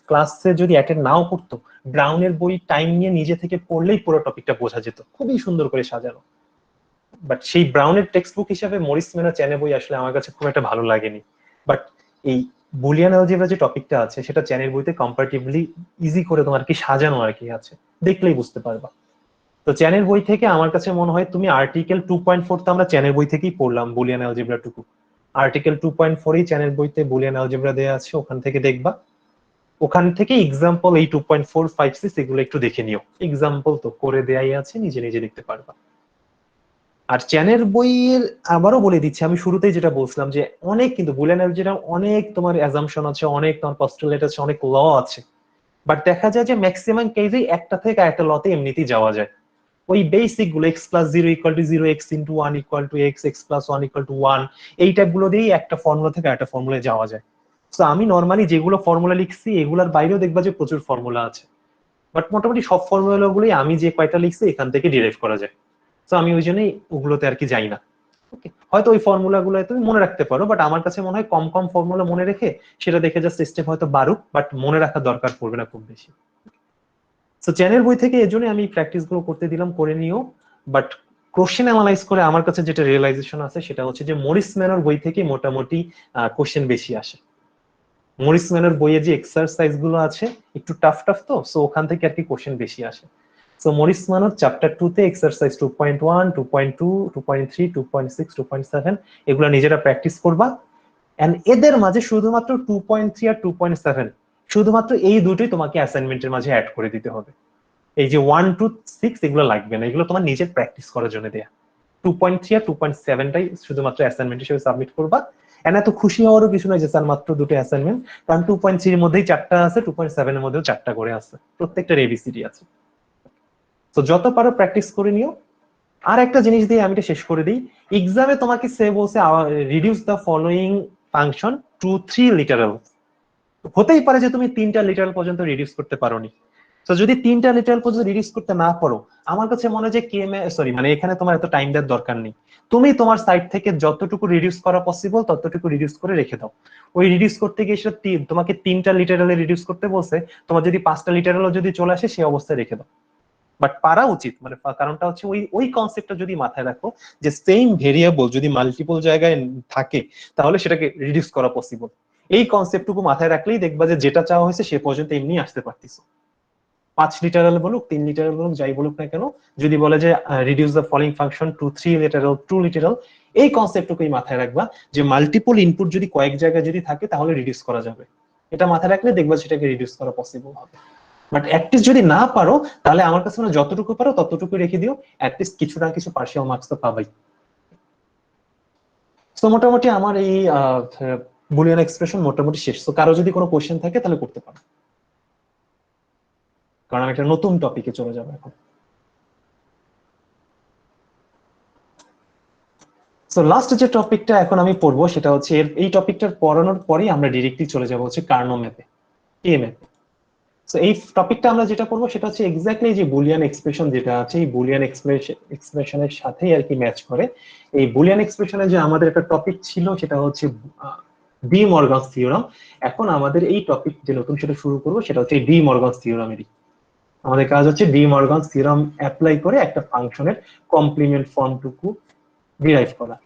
ক্লাসে যদি অ্যাটেন্ড নাও করতো, ব্রাউনের বই টাইম নিয়ে নিজে থেকে পড়লেই পুরো টপিকটা বোঝা যেত, খুবই সুন্দর করে সাজানো। বাট সেই ব্রাউনের টেক্সট বুক হিসাবে মরিস ম্যানো চ্যানের বই আসলে আমার কাছে খুব একটা ভালো লাগেনি। বাট এই বুলিয়ান অ্যালজেব্রা যে টপিকটা আছে সেটা চ্যানের বইতে কম্পারেটিভলি ইজি করে তোমার কি সাজানো আর কি আছে, দেখলেই বুঝতে পারবা। তো চ্যানের বই থেকে আমার কাছে মনে হয় তুমি আর্টিকেল 2.4 তো আমরা চ্যানের বই থেকেই পড়লাম, বুলিয়ান অ্যালজেব্রা টুকু আর্টিকেল 2.4 এই চ্যানের বইতে বুলিয়ান অ্যালজেব্রা দেওয়া আছে, ওখান থেকে দেখবা। ওখান থেকে এক্সাম্পল এই 2.4, 5, 6 এগুলো একটু দেখে নিও, এক্সাম্পল তো করে দেয়াই আছে, নিজে নিজে দেখতে পারবা। আর চ্যানের বইয়ের আবারও বলে দিচ্ছি, আমি শুরুতেই যেটা বলছিলাম যে অনেক কিন্তু বুলিয়ান অ্যালজেব্রা অনেক তোমার অ্যাজাম্পশন আছে, অনেক তোমার পস্টুলেট আছে, অনেক ল আছে। বাট দেখা যায় যে ম্যাক্সিমাম কেসেই একটা থেকে আরেকটা লতে এমনিতেই যাওয়া যায়। ওই বেসিক গুলো x plus 0 equal to 0, x into 1 equal two x, x plus 1 equal two 1, এই টাইপ গুলো দিয়েই একটা ফর্মুলা থেকে একটা ফর্মুলায় যাওয়া যায়। তো আমি নর্মালি যেগুলো ফর্মুলা লিখছি এগুলোর বাইরেও দেখবা যে প্রচুর ফর্মুলা আছে, বাট মোটামুটি সব ফর্মুলা গুলোই আমি যে কয়টা লিখছি এখান থেকে ডিরাইভ করা যায়। তো আমি ওই জন্যই ওগুলোতে আর কি যাই না। ওকে, হয়তো ওই ফর্মুলা গুলো তুমি মনে রাখতে পারো, বাট আমার কাছে মনে হয় কম কম ফর্মুলা মনে রেখে সেটা দেখে জাস্ট স্টেপ হয়তো বাড়ুক, বাট মনে রাখার দরকার পড়বে না খুব বেশি। তো চ্যানের বই থেকে এজন্য আমি প্র্যাকটিস গুলো করতে দিলাম, করে নিও। বাট কোশ্চেন অ্যানালাইজ করে আমার কাছে যেটা রিয়েলাইজেশন আছে সেটা হচ্ছে যে মরিস ম্যানোর বই থেকে মোটামুটি কোশ্চেন বেশি আসে। মরিস ম্যানোর বইয়ে যে এক্সারসাইজ গুলো আছে একটু টাফ টাফ, তো সো ওখান থেকে আর কি কোশ্চেন বেশি আসে। সো মরিস ম্যানোর চ্যাপ্টার 2 তে এক্সারসাইজ 2.1, 2.2, 2.3, 2.6, 2.7 এগুলো নিজেরা প্র্যাকটিস করবা। এন্ড এদের মাঝে শুধুমাত্র 2.3 আর 2.7 শুধুমাত্র এই দুটোই তোমাকে অ্যাসাইনমেন্টের মাঝে অ্যাড করে দিতে হবে। এই যে 1, 2, 6 এগুলো লাগবে না, এগুলো তোমার নিজের প্র্যাকটিস করার জন্য দেয়া। 2.3 আর 2.7টাই শুধুমাত্র অ্যাসাইনমেন্ট হিসেবে সাবমিট করবা। এন্ড এত খুশি হওয়ারও কিছু নয় যে স্যার মাত্র দুটো অ্যাসাইনমেন্ট, কারণ 2.3 এর মধ্যেই 4টা আছে, 2.7 এর মধ্যেও 4টা করে আছে, প্রত্যেকটার এবিসিডি আছে। তো যত পারো প্র্যাকটিস করে নিও। আর একটা জিনিস দিয়ে আমি এটা শেষ করে দিই, এক্সামে তোমাকে সে বলছে reduce the following function to 3 literal. হতেই পারে যে তুমি 3টা লিটারাল পর্যন্ত রিডিউস করতে পারোনি, তো যদি 3টা লিটারাল পর্যন্ত রিডিউস করতে না পারো, আমার কাছে মনে হয় যে মানে এখানে তোমার এত টাইম দেওয়ার দরকার নেই। তুমি তোমার সাইড থেকে যতটুকু রিডিউস করা পসিবল ততটুকু রিডিউস করে রেখে দাও। ওই রিডিউস করতে গিয়ে সেটা তোমাকে 3টা লিটারালে রিডিউস করতে বলছে, তোমার যদি 5টা লিটারালও যদি চলে আসে সেই অবস্থায় রেখে দাও। বাট পারা উচিত, মানে কারণটা হচ্ছে ওই কনসেপ্টটা যদি মাথায় রাখো যে সেম ভেরিয়েবল যদি মাল্টিপল জায়গায় থাকে তাহলে সেটাকে রিডিউস করা পসিবল। এই কনসেপ্টটুকু মাথায় রাখলেই দেখবা যে যেটা চাওয়া হয়েছে সে পর্যন্ত এমনি আসতে পারতিস। 5 লিটারাল বলুক 3 লিটারাল বলুক যাই বলুক না কেন, যদি বলে যে reduce the following function to 3 literal 2 literal, এই কনসেপ্টটুকুই মাথায় রাখবা যে মাল্টিপল ইনপুট যদি কয়েক জায়গায় যদি থাকে তাহলে রিডিউস করা যাবে। এটা মাথায় রাখলে দেখবা সেটাকে রিডিউস করা পসিবল হবে। বাট অ্যাটলিস্ট যদি না পারো তাহলে আমার কাছে মনে হয় যতটুকু পারো ততটুকু রেখে দিও, অ্যাটলিস্ট কিছু না কিছু পার্শিয়াল মার্কস তো পাবাই। তো মোটামুটি আমার এই বুলিয়ান এক্সপ্রেশন মোটামুটি শেষ। তো কারো যদি কোনো কোশ্চেন থাকে তাহলে করতে পারো, কারণ আমি একটা নতুন টপিকে চলে যাবো এখন। সো লাস্ট যে টপিকটা এখন আমি পড়বো সেটা হচ্ছে এই টপিকটার পড়ানোর পরেই আমরা ডিরেক্টলি চলে যাবো হচ্ছে কার্নো ম্যাপে, কে ম্যাপে। সো এই টপিকটা আমরা যেটা পড়বো সেটা হচ্ছে এক্স্যাক্টলি যে বুলিয়ান এক্সপ্রেশন যেটা আছে এই বুলিয়ান এক্সপ্রেশনের সাথেই আর কি ম্যাচ করে। এই বুলিয়ান এক্সপ্রেশনে যে আমাদের একটা টপিক ছিল সেটা হচ্ছে ডি মর্গানস থিওরাম। এখন আমাদের এই টপিক যে নতুন সেটা শুরু করবো সেটা হচ্ছে ডি মর্গানস থিওরামেরই। আমাদের কাজ হচ্ছে ডি মর্গানস থিওরাম অ্যাপ্লাই করে একটা ফাংশনের কমপ্লিমেন্ট ফর্মটুকু ডিরাইভ করা।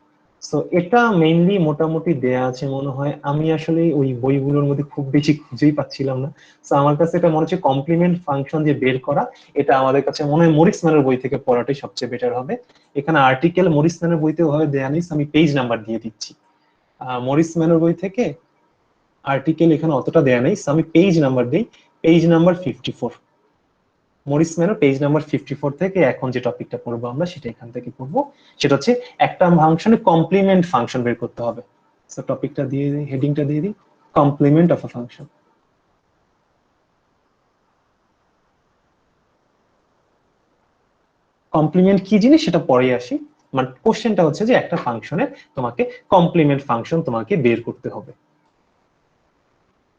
সো এটা মেইনলি মোটামুটি দেয়া আছে মনে হয়, আমি আসলে ওই বইগুলোর মধ্যে খুব বেশি খুঁজেই পাচ্ছিলাম না। সো আমার কাছে এটা মনে হচ্ছে কমপ্লিমেন্ট ফাংশন যে বের করা, এটা আমাদের কাছে মনে হয় মরিস ম্যানের বই থেকে পড়াটাই সবচেয়ে বেটার হবে। এখানে আর্টিকেল মরিস ম্যানের বইতে ওভাবে দেয়া নেই, আমি পেজ নাম্বার দিয়ে দিচ্ছি। মরিস ম্যানের বই থেকে আর্টিকেল এখানে অতটা দেয়া নেই, আমি পেজ নাম্বার দিই, পেজ নাম্বার 54। মরিস ম্যানের পেজ নাম্বার 54 থেকে এখন যে টপিকটা পড়বো আমরা সেটা এখান থেকে পড়বো। সেটা হচ্ছে একটা ফাংশনে কমপ্লিমেন্ট ফাংশন বের করতে হবে। সো টপিকটা দিয়ে দিই, হেডিংটা দিয়ে দিই, complement of a function. Complement কি জিনিস সেটা পরে আসি, মানে কোশ্চেনটা হচ্ছে যে একটা ফাংশনে তোমাকে কমপ্লিমেন্ট ফাংশন তোমাকে বের করতে হবে।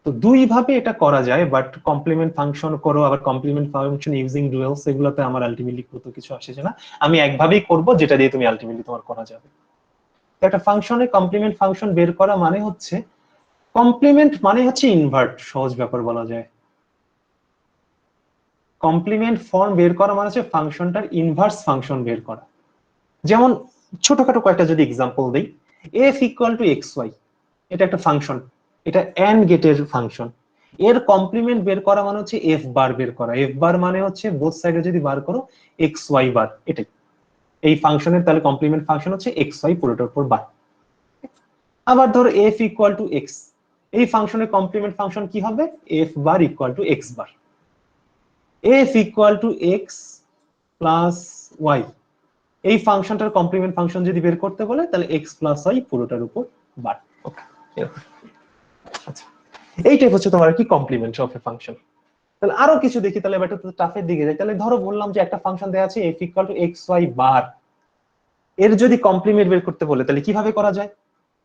তো দুই ভাবে এটা করা যায়, বাট কমপ্লিমেন্ট ফাংশন করো আবার কমপ্লিমেন্ট ফাংশন ইউজিং ডুয়েলস, এগুলোতে আমার আলটিমেটলি কত কিছু আসে না। আমি একভাবেই করব যেটা দিয়ে তুমি আলটিমেটলি তোমার করা যাবে। একটা ফাংশনে কমপ্লিমেন্ট ফাংশন বের করা মানে হচ্ছে, কমপ্লিমেন্ট মানে হচ্ছে ইনভার্ট, সহজ ব্যাপার বলা যায়। কমপ্লিমেন্ট ফর্ম বের করা মানে হচ্ছে ফাংশনটার ইনভার্স ফাংশন বের করা। যেমন ছোটখাটো কয়েকটা যদি এক্সাম্পল দেই, f equal to X Y, এটা একটা ফাংশন, এটা এন্ড গেটের ফাংশন। এর কমপ্লিমেন্ট বের করা মানে হচ্ছে এফ বার বের করা। এফ বার মানে হচ্ছে বোথ সাইডে যদি বার করো এক্স ওয়াই বার, এটাই এই ফাংশনের তাহলে কমপ্লিমেন্ট ফাংশন হচ্ছে এক্স ওয়াই পুরোটার উপর বার। আবার ধরো এফ ইকুয়াল টু এক্স, এই ফাংশনের কমপ্লিমেন্ট ফাংশন কি হবে, F bar equal to x bar. F equal to X plus Y, এই ফাংশনটার কমপ্লিমেন্ট ফাংশন যদি বের করতে বলে তাহলে এক্স প্লাস ওয়াই পুরোটার উপর বার। ওকে, আচ্ছা এইটাই হচ্ছে তোমার কি কমপ্লিমেন্ট অফ এ ফাংশন। তাহলে আরো কিছু দেখি, তাহলে এটা তো টাফের দিকে যাই। তাহলে ধরো বললাম যে একটা ফাংশন দেওয়া আছে f equal to X Y bar, এর যদি কমপ্লিমেন্ট বের করতে বলে তাহলে কিভাবে করা যায়?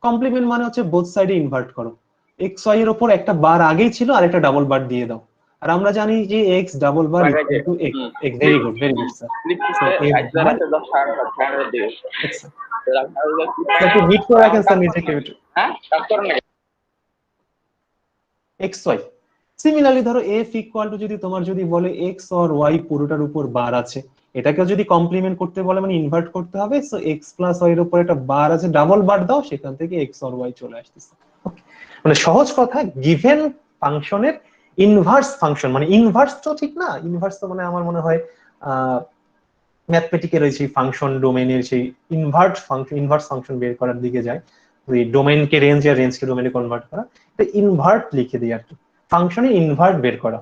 কমপ্লিমেন্ট মানে হচ্ছে বোথ সাইডে ইনভার্ট করো, এক্স ওয়াই এর উপর একটা বার আগেই ছিল আর একটা ডাবল বার দিয়ে দাও। আর আমরা জানি যে x double bar equal to x. Very good sir. So একটু মিট করে রাখেন স্যার নিজেকে। এক্স ওয়াই সিমিলারলি ধরো f ইকুয়াল টু যদি তোমার যদি বলে এক্স অর ওয়াই পুরোটার উপর বার আছে, এটাকে যদি কমপ্লিমেন্ট করতে বলে মানে ইনভার্ট করতে হবে। সো এক্স প্লাস ওয়াই এর উপর একটা বার আছে, ডাবল বার দাও, সেখান থেকে এক্স অর ওয়াই চলে আসতেছে। মানে সহজ কথা, গিভেন ফাংশনের ইনভার্স ফাংশন, মানে ইনভার্স তো ঠিক না, ইনভার্স তো মানে আমার মনে হয় ম্যাথমেটিকের ওই সেই ফাংশন ডোমেইনের সেই ইনভার্স ফাংশন বের করার দিকে যায়, ওই ডোমেইনকে রেঞ্জ আর রেঞ্জকে ডোমেইনে কনভার্ট করা, এটা ইনভার্ট লিখে দিই আর কি, ফাংশনে ইনভার্ট বের করা,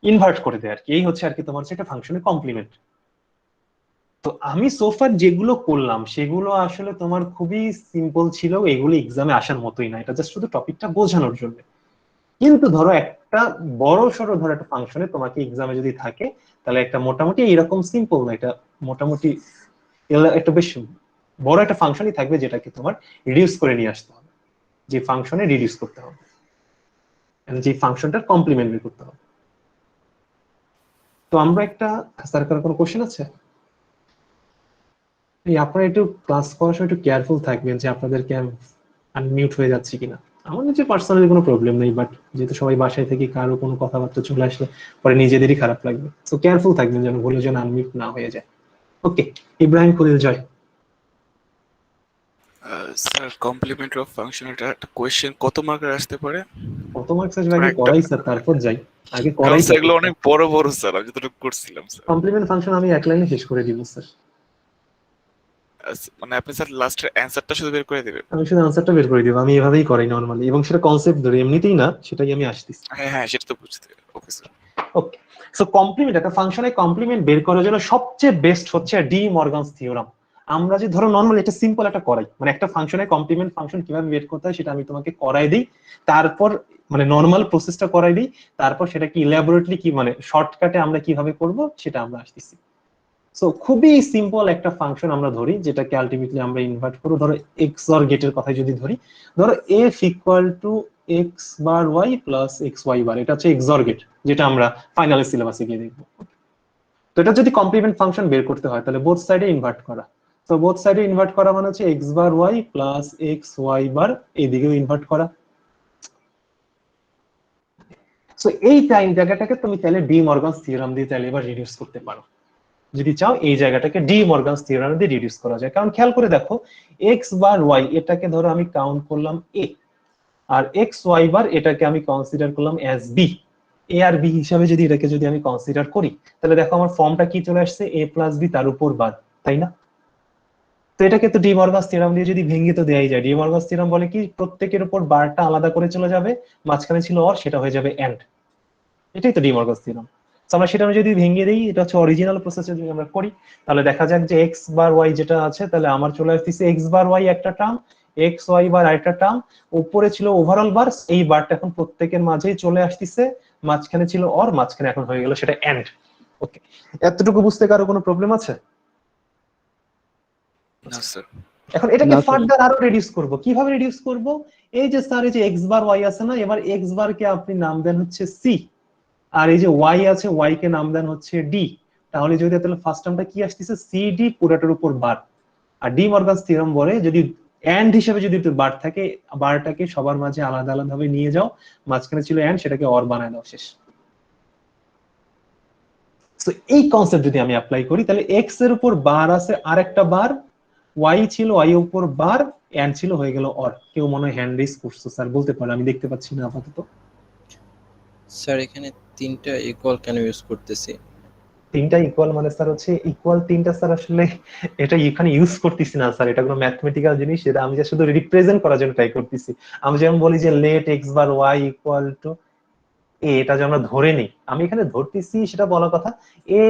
ইনভার্ট করে দেয় আর কি, এই হচ্ছে আর কি তোমার সেটা ফাংশনের কমপ্লিমেন্ট। তো আমি সোফার যেগুলো করলাম সেগুলো আসলে তোমার খুবই সিম্পল ছিল, এগুলো এক্সামে আসার মতোই না, এটা জাস্ট শুধু টপিকটা বোঝানোর জন্য। কিন্তু ধরো একটা বড় সড়ো ধরো একটা ফাংশনে তোমাকে এক্সামে যদি থাকে তাহলে একটা মোটামুটি এইরকম সিম্পল না, এটা মোটামুটি একটা বেশ বড় একটা ফাংশনই থাকবে যেটাকে তোমার রিডিউস করে নিয়ে আসতে হবে, যে ফাংশনে রিডিউস করতে হবে, যে ফাংশনটার কমপ্লিমেন্ট বের করতে হবে। তো আমরা একটা, স্যার কারো কোনো কোশ্চেন আছে? এই আপনারা একটু ক্লাস করার সময় একটু কেয়ারফুল থাকবেন যে আপনাদেরকে আনমিউট হয়ে যাচ্ছে কিনা। আমার নিজে পার্সোনালি কোনো প্রবলেম নেই, বাট যেহেতু সবাই বাসায় থেকে কারো কোনো কথাবার্তা চলে আসলে পরে নিজেদেরই খারাপ লাগবে। তো কেয়ারফুল থাকবেন যেন ভুলে যেন আনমিউট না হয়ে যায়। ওকে, ইব্রাহিম খলিল জয়। স্যার কমপ্লিমেন্ট অফ ফাংশন এটা একটা কোয়েশ্চেন কত মার্কের আসতে পারে? কত মার্কস আসবে আগে করাই স্যার, তারপর যাই। আগে কারণ করাই স্যার এগুলো অনেক বড় বড় স্যার, আমি যতটুকু করছিলাম স্যার। কমপ্লিমেন্ট ফাংশন আমি এক লাইনে শেষ করে দিব স্যার। মানে আপনি স্যার লাস্টের অ্যান্সারটা শুধু বের করে দেবেন? আমি শুধু আনসারটা বের করে দিব, আমি এভাবেই করাই নরমালি, এবং সেটা কনসেপ্ট ধরে, এমনিতেই না, সেটাই আমি আসতেছি। হ্যাঁ হ্যাঁ, সেটা তো বুঝতে। Okay sir. Okay, so complement, একটা ফাংশনের কমপ্লিমেন্ট বের করার জন্য সবচেয়ে বেস্ট হচ্ছে ডি মর্গানস থিওরাম। আমরা যে ধরো নরমালি এটা সিম্পল একটা করাই, মানে একটা ফাংশনের কমপ্লিমেন্ট ফাংশন কিভাবে বের করতে হয় সেটা আমি তোমাকে করাই দিই, তারপর মানে নর্মাল প্রসেসটা করাই দিই, তারপর সেটা কি ইলাবোরেটলি কি মানে শর্টকাটে আমরা কিভাবে করব সেটা আমরা আসতেছি। সো খুবই সিম্পল একটা ফাংশন আমরা ধরি যেটাকে আলটিমেটলি আমরা ইনভার্ট করব। ধরো এক্স অর গেটের কথা যদি ধরি, ধরো F equal to x bar Y plus X Y bar, এটা হচ্ছে এক্স অর গেট, যেটা আমরা ফাইনাল সিলেবাসে গিয়ে দেখবো। তো এটা যদি কমপ্লিমেন্ট ফাংশন বের করতে হয় তাহলে বোথ সাইডে ইনভার্ট করা। তো বোথ সাইডে ইনভার্ট করা মানে হচ্ছে x bar Y plus X y bar, এইদিকেও ইনভার্ট করা। সো এই টাইম জায়গাটাকে তুমি চাইলে ডি মর্গানস থিওরাম দিয়ে চাইলে এবার রিডিউস করতে পারো। যদি চাও এই জায়গাটাকে ডি মর্গানস থিওরাম দিয়ে রিডিউস করা যায়, কারণ খেয়াল করে দেখো এক্স বার ওয়াই এটাকে ধরো আমি কাউন্ট করলাম এ, আর এক্স ওয়াই বার এটাকে আমি কনসিডার করলাম অ্যাজ বি। এ আর বি হিসাবে যদি এটাকে যদি আমি কনসিডার করি তাহলে দেখো আমার ফর্মটা কি চলে আসছে, এ প্লাস বি তার উপর বার, তাই না? তো এটাকে তো ডি মর্গানস থিওরাম দিয়ে যদি ভেঙে তো দেয়াই যায়। ডি মর্গানস থিওরাম বলে কি প্রত্যেকের উপর বারটা আলাদা করে চলে যাবে, মাঝখানে ছিল অর, সেটা হয়ে যাবে এন্ড। এটাই তো ডি মর্গানস থিওরাম। আমরা সেটা যদি ভেঙে দিই, এটা হচ্ছে অরিজিনাল প্রসেসে যদি আমরা করি তাহলে দেখা যাক যে এক্স বার ওয়াই যেটা আছে তাহলে আমার চলে আসতেছে এক্স বার ওয়াই একটা টার্ম, এক্স ওয়াই বার আরেকটা টার্ম, উপরে ছিল ওভারঅল বার, এই বারটা এখন প্রত্যেকের মাঝেই চলে আসতেছে, মাঝখানে ছিল অর, মাঝখানে এখন হয়ে গেল সেটা এন্ড। ওকে, এতটুকু বুঝতে কারো কোনো প্রবলেম আছে? না স্যার। এখন এটাকে না, স্যার। ফার্দার আরো রিডিউস করব। কিভাবে রিডিউস করব? এই যে স্যার এই যে এক্স বার ওয়াই আছে না, এবার এক্স বার কে আপনি নাম দেন হচ্ছে সি, আর এই যে ওয়াই আছে ওয়াই কে নাম দেন হচ্ছে ডি। তাহলে যদি তাহলে ফার্স্ট টার্মটা কি আসতেছে, সি ডি পুরোটার উপর বার। আর ডি মর্গানস থিওরাম বলে যদি এন্ড হিসেবে যদি বার থাকে, বারটাকে সবার মাঝে আলাদা আলাদা ভাবে নিয়ে যাও, মাঝখানে ছিল এন্ড, সেটাকে অর বানায় দাও, শেষ। সো এই কনসেপ্ট যদি আমি অ্যাপ্লাই করি তাহলে এক্স এর উপর বার আছে আরেকটা বার, ওয়াই ছিল ওয়াই এর উপর বার, এন্ড ছিল, হয়ে গেল অর। কেউ মনে হয় হ্যান্ড রেজ করছো স্যার, বলতে পারে, আমি দেখতে পাচ্ছি না আপাতত। স্যার এখানে তিনটা ইকুয়াল কেন ইউজ করতেছি? তিনটা ইকুয়াল মানে স্যার হচ্ছে ইকুয়াল তিনটা স্যার আসলে এটা এখানে ইউজ করতেছি না স্যার, এটা কোনো ম্যাথমেটিক্যাল জিনিস, এটা আমি যা শুধু রিপ্রেজেন্ট করার জন্য ট্রাই করতেছি। আমি যেমন বলি যে let X bar Y equal to A, এটা যে আমরা ধরে নিই, আমি এখানে ধরতেছি সেটা বলা কথা। এ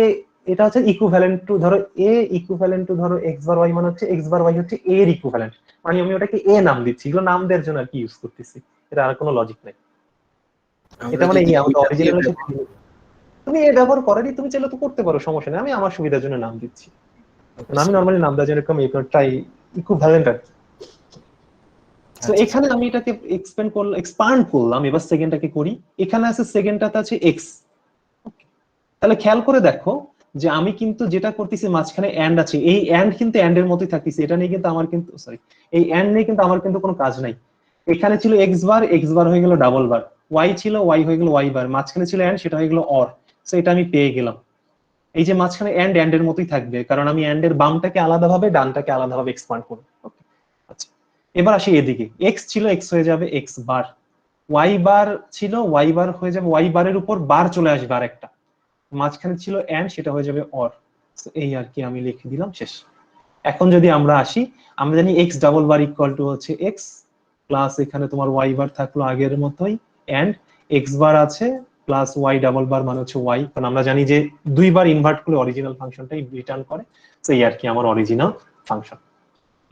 এটা হচ্ছে ইকুইভ্যালেন্ট টু, ধরো এ ইকুইভ্যালেন্ট টু ধরো এক্স বার ওয়াই মানে হচ্ছে এক্স বার ওয়াই হচ্ছে এর ইকুইভ্যালেন্ট, মানে আমি ওটাকে এ নাম দিচ্ছি, এগুলো নাম দেওয়ার জন্য আর কি ইউজ করতেছি, এটা আর কোনো লজিক নাই। এটা মানে এই আমাদের অরিজিনাল, তুমি এ ব্যবহার করেনি, তুমি চাইলে তো করতে পারো, সমস্যা নেই, আমি আমার সুবিধার জন্য নাম দিচ্ছি। আমি নরমালি নাম দেওয়ার জন্য এরকম ট্রাই ইকুইভ্যালেন্ট আর কি। তো এখানে আমি এটাকে এক্সপান্ড করলাম, এবার সেকেন্ডটাকে করি। এখানে আছে সেকেন্ডটাতে আছে এক্স, তাহলে খেয়াল করে দেখো যে আমি কিন্তু যেটা করতেছি মাঝখানে এন্ড আছে, এই এন্ড কিন্তু এন্ড এর মতোই থাকতেছে, এটা নিয়ে কিন্তু আমার কিন্তু সরি এই এন্ড নিয়ে কিন্তু আমার কিন্তু কোনো কাজ নাই। এখানে ছিল এক্স বার হয়ে গেল ডাবল বার, ওয়াই ছিল ওয়াই হয়ে গেল ওয়াই বার, মাঝখানে ছিল এন্ড, সেটা হয়ে গেল অর। সো এটা আমি পেয়ে গেলাম। এই যে মাঝখানে এন্ড এর মতোই থাকবে, কারণ আমি এন্ড এর বামটাকে আলাদাভাবে ডানটাকে আলাদাভাবে এক্সপান্ড করব। আচ্ছা, এবার আসি এদিকে, এক্স ছিল এক্স হয়ে যাবে এক্স বার, ওয়াই বার ছিল ওয়াই বার হয়ে যাবে ওয়াই বারের উপর বার চলে আসবে আরেকটা, মাঝখানে ছিল এন্ড, সেটা হয়ে যাবে অর। এই আর কি আমি লিখে দিলাম, শেষ। এখন যদি আমরা আসি, আমরা জানি এক্স ডাবল বার ইকুয়াল টু হচ্ছে এক্স প্লাস এখানে তোমার ওয়াই বার থাকলো আগের মতোই, এন্ড এক্স বার আছে প্লাস ওয়াই ডাবল বার মানে হচ্ছে ওয়াই, কারণ আমরা জানি যে দুইবার ইনভার্ট করলে অরিজিনাল ফাংশনটাই রিটার্ন করে। তো এই আর কি আমার অরিজিনাল ফাংশন।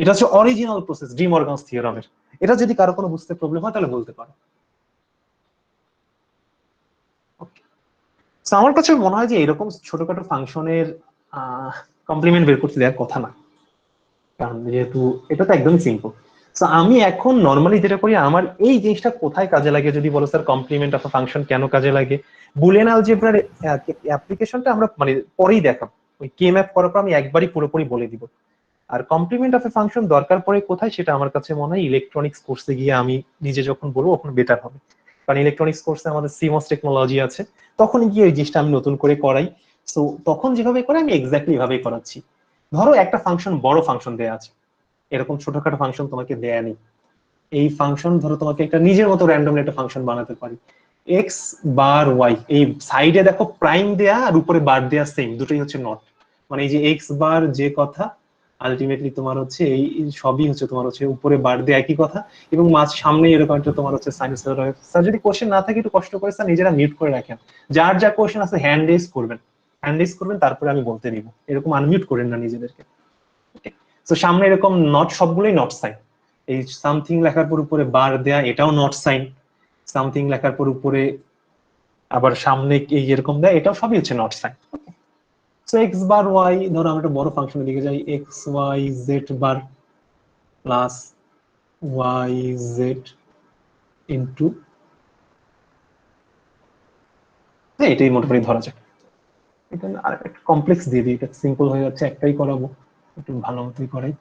এটা হচ্ছে অরিজিনাল প্রসেস ডি মর্গানস থিওরামের। এটা যদি কারো কোনো বুঝতে প্রবলেম হয় তাহলে বলতে পারো। আমার কাছে মনে হয় যে এরকম ছোটখাটো ফাংশনের কমপ্লিমেন্ট বের করতে দেওয়ার কথা না, কারণ যেহেতু এটা তো একদমই সিম্পল। সো আমি এখন নর্মালি যেটা করি, আমার এই জিনিসটা কোথায় কাজে লাগে যদি বলো স্যার, কমপ্লিমেন্ট অফ ফাংশন কেন কাজে লাগে, বুলিয়ান অ্যালজেব্রার অ্যাপ্লিকেশনটা আমরা মানে পরেই দেখাবো, ওই কে ম্যাপ করার পর আমি একবারই পুরোপুরি বলে দিব। আর কমপ্লিমেন্ট অফ এ ফাংশন দরকার পড়ে কোথায়, সেটা আমার কাছে মনে হয় ইলেকট্রনিক্স কোর্সে গিয়ে আমি নিজে যখন বলবো তখন বেটার হবে, কারণ ইলেকট্রনিক্স কোর্সে আমাদের সিমস টেকনোলজি আছে, তখন গিয়ে ওই জিনিসটা আমি নতুন করে করাই। সো তখন যেভাবে করে আমি এক্স্যাক্টলি ভাবেই করাচ্ছি। ধরো একটা ফাংশন, বড় ফাংশন দেয়া আছে, এরকম ছোটখাটো ফাংশন তোমাকে দেয়া নেই। এই ফাংশন ধরো তোমাকে একটা নিজের মতো র্যান্ডমলি একটা ফাংশন বানাতে পারি, এক্স বার ওয়াই, এই সাইডে দেখো প্রাইম দেয়া আর উপরে বার দেয়া সেম, দুটোই হচ্ছে নট, মানে এই যে এক্স বার যে কথা আলটিমেটলি তোমার হচ্ছে এই সবই হচ্ছে তোমার হচ্ছে উপরে বার দিয়ে একই কথা, এবং মাঝ সামনে এরকম একটা তোমার হচ্ছে সাইনোসয়েড। স্যার যদি কোশ্চেন না থাকে একটু কষ্ট করে স্যার নিজেরা মিউট করে রাখেন, যার যা কোশ্চেন আছে হ্যান্ড রেজ করবেন, তারপরে আমি বলতে নিব, এরকম আনমিউট করেন না নিজেদেরকে। তো সামনে এরকম নট, সবগুলোই নট সাইন। এই সামথিং লেখার পর উপরে বার দেয়া, এটাও নট সাইন। সামথিং লেখার পর উপরে আবার সামনে এই এরকম দেয়া, এটাও সবই হচ্ছে not sign. So X bar Y, ধরো আমরা একটা বড় ফাংশনে লিখে যাই X Y Z bar plus Y Z into, এটাই মোটামুটি ধরা যাক। এখানে আর একটা কমপ্লেক্স দিয়ে দিই, এটা সিম্পল হয়ে যাচ্ছে, একটাই করাবো, একটু ভালো মতোই করাই।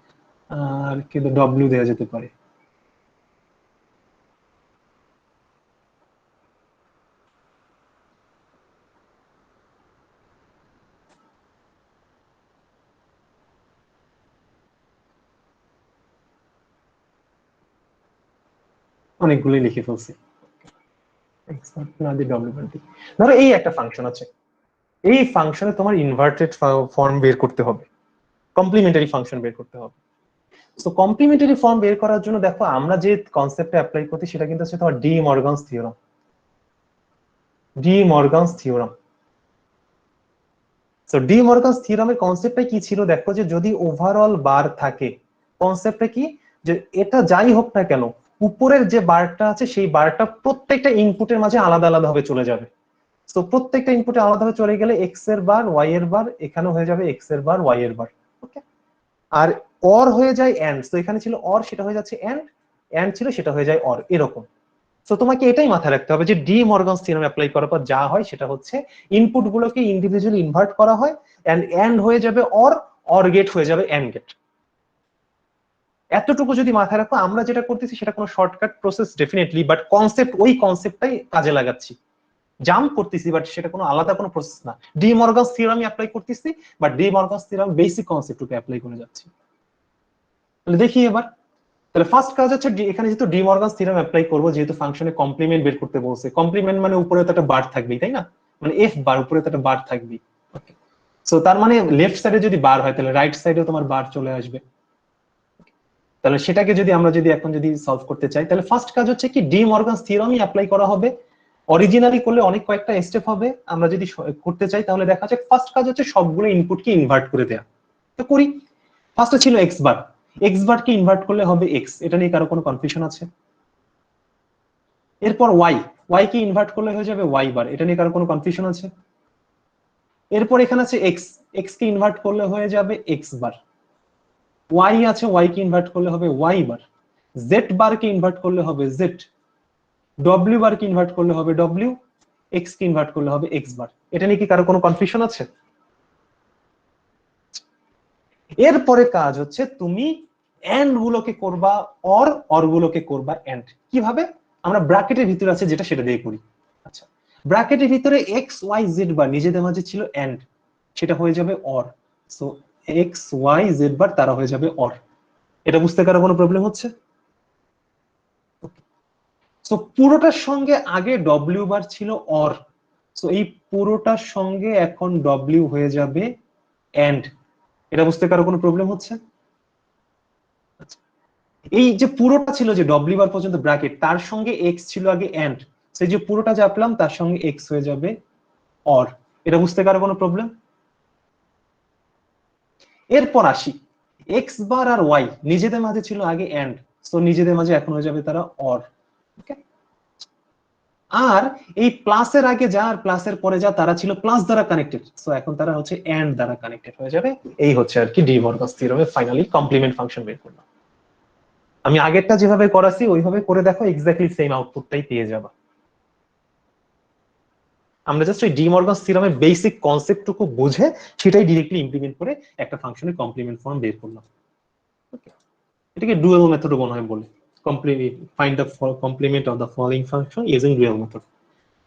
আর কিন্তু ডব্লিউ দেওয়া যেতে পারে, অনেকগুলোই লিখে ফেলছি। ধরো এই একটা ফাংশন আছে, এই ফাংশনে তোমার ইনভার্টেড ফর্ম বের করতে হবে, কমপ্লিমেন্টারি ফাংশন বের করতে হবে। তো কমপ্লিমেন্টারি ফর্ম বের করার জন্য দেখো আমরা যে কনসেপ্টে অ্যাপ্লাই করতে, সেটা কিন্তু হচ্ছে তোমার De Morgan's theorem. So De Morgan's থিওরামের কনসেপ্টটা কি ছিল দেখো, যে যদি ওভারঅল বার থাকে, কনসেপ্টটা কি, যে এটা যাই হোক না কেন উপরের যে বারটা আছে সেই বারটা প্রত্যেকটা ইনপুটের মাঝে আলাদা আলাদা ভাবে চলে যাবে। তো প্রত্যেকটা ইনপুটে আলাদাভাবে চলে গেলে এক্স এর বার ওয়াই এর বার, এখানে হয়ে যাবে এক্স এর বার ওয়াই এর বার। ওকে, আর অর হয়ে যায় এন্ড, তো এখানে ছিল অর, সেটা হয়ে যাচ্ছে এন্ড ছিল সেটা হয়ে যায় অর, এরকম। তো তোমাকে এটাই মাথায় রাখতে হবে যে ডি মর্গানস থিওরাম অ্যাপ্লাই করার পর যা হয় সেটা হচ্ছে ইনপুট গুলোকে ইন্ডিভিজুয়ালি ইনভার্ট করা হয়, এন্ড হয়ে যাবে অর গেট হয়ে যাবে এন্ড গেট। এতটুকু যদি মাথায় রাখো, আমরা যেটা করতেছি সেটা কোনো shortcut process definitely, but concept ওই কনসেপ্টটাই কাজে লাগাচ্ছি, জাম্প করতেছি, বাট সেটা কোনো আলাদা কোনো প্রসেস না। ডি মর্গানস থিওরাম অ্যাপ্লাই করতেছি, but De Morgan's theorem basic কনসেপ্টকে অ্যাপ্লাই করে যাচ্ছি। তাহলে দেখি এবার, তাহলে ফার্স্ট কাজ হচ্ছে এখানে যেহেতু ডি মর্গানস থিওরাম অ্যাপ্লাই করব, যেহেতু ফাংশনে কমপ্লিমেন্ট বের করতে বলছে, কমপ্লিমেন্ট মানে উপরে তো একটা বার থাকবেই, তাই না, মানে এফ বার, উপরে তো একটা বার থাকবেই। ওকে, সো তার মানে লেফট সাইডে যদি বার হয় তাহলে রাইট সাইডেও তোমার বার চলে আসবে। তাহলে সেটাকে যদি আমরা এখন যদি সলভ করতে চাই, তাহলে ফার্স্ট কাজ হচ্ছে কি ডি মর্গানস থিওরামই অ্যাপ্লাই করা হবে। অরিজিনালি করলে অনেক কয়েকটা স্টেপ হবে, আমরা যদি করতে চাই তাহলে দেখা যাক ফার্স্ট কাজ হচ্ছে সবগুলো ইনপুটকে ইনভার্ট করে দেয়া। তো করি, ফার্স্টে ছিল এক্স বার কে ইনভার্ট করলে হবে এক্স, এটা নিয়ে কারো কোনো কনফিউশন আছে? এরপর ওয়াই কে ইনভার্ট করলে হয়ে যাবে ওয়াই বার, এটা নিয়ে কারো কোনো কনফিউশন আছে? এরপর এখানে আছে এক্স কে ইনভার্ট করলে হয়ে যাবে এক্স বার, ওয়াই আছে, ওয়াই কে ইনভার্ট করলে হবে ওয়াই বার, জেড বার কে ইনভার্ট করলে হবে জেড, ডব্লিউ বার কে ইনভার্ট করলে হবে ডব্লিউ, এক্স কে ইনভার্ট করলে হবে এক্স বার। এটা নিয়ে কি কারো কোনো কনফিউশন আছে? এরপরে কাজ হচ্ছে তুমি এন্ড গুলোকে করবা অর গুলোকে করবা এন্ড। কিভাবে? আমরা ব্র্যাকেটের ভিতরে আছে যেটা, সেটা দিয়ে করি। আচ্ছা, ব্র্যাকেটের ভিতরে এক্স ওয়াই জেড বার নিজেদের মাঝে ছিল এন্ড, সেটা হয়ে যাবে or. So X Y Z bar তারা হয়ে যাবে অর। এটা বুঝতে কারো কোনো প্রবলেম হচ্ছে? সো পুরোটার সঙ্গে আগে ডব্লিউ বার ছিল অর, সো এই পুরোটার সঙ্গে এখন ডব্লিউ হয়ে যাবে এন্ড। এটা বুঝতে কারো কোনো প্রবলেম হচ্ছে? এই যে পুরোটা ছিল যে ডব্লিউ বার পর্যন্ত ব্র্যাকেট, তার সঙ্গে এক্স ছিল আগে এন্ড, সেই যে পুরোটা চাপলাম তার সঙ্গে এক্স হয়ে যাবে অর। এটা বুঝতে কারো কোনো প্রবলেম? এরপর আসি এক্স বার আর ওয়াই নিজেদের মাঝে ছিল আগে এন্ড, সো নিজেদের মাঝে এখন হয়ে যাবে তারা অর। ওকে, আর এই প্লাসের আগে যা আর প্লাসের পরে যা তারা ছিল প্লাস দ্বারা কানেক্টেড, সো এখন তারা হচ্ছে এন্ড দ্বারা কানেক্টেড হয়ে যাবে। এই হচ্ছে আর কি ডি মর্গানস থিওরামে ফাইনালি কমপ্লিমেন্ট ফাংশন বের করলাম। আমি আগেরটা যেভাবে করাছি ওইভাবে করে দেখো, এক্স্যাক্টলি সেম আউটপুটটাই পেয়ে যাবা। আমরা জাস্ট ওই ডি মর্গানস থিওরামের বেসিক কনসেপ্টটুকু বুঝে সেটাই ডিরেক্টলি ইমপ্লিমেন্ট করে একটা ফাংশনের কমপ্লিমেন্ট ফর্ম বের করলাম। এটাকে ডুয়াল মেথড মনে হয় বলে, find the complement of the following function using dual method.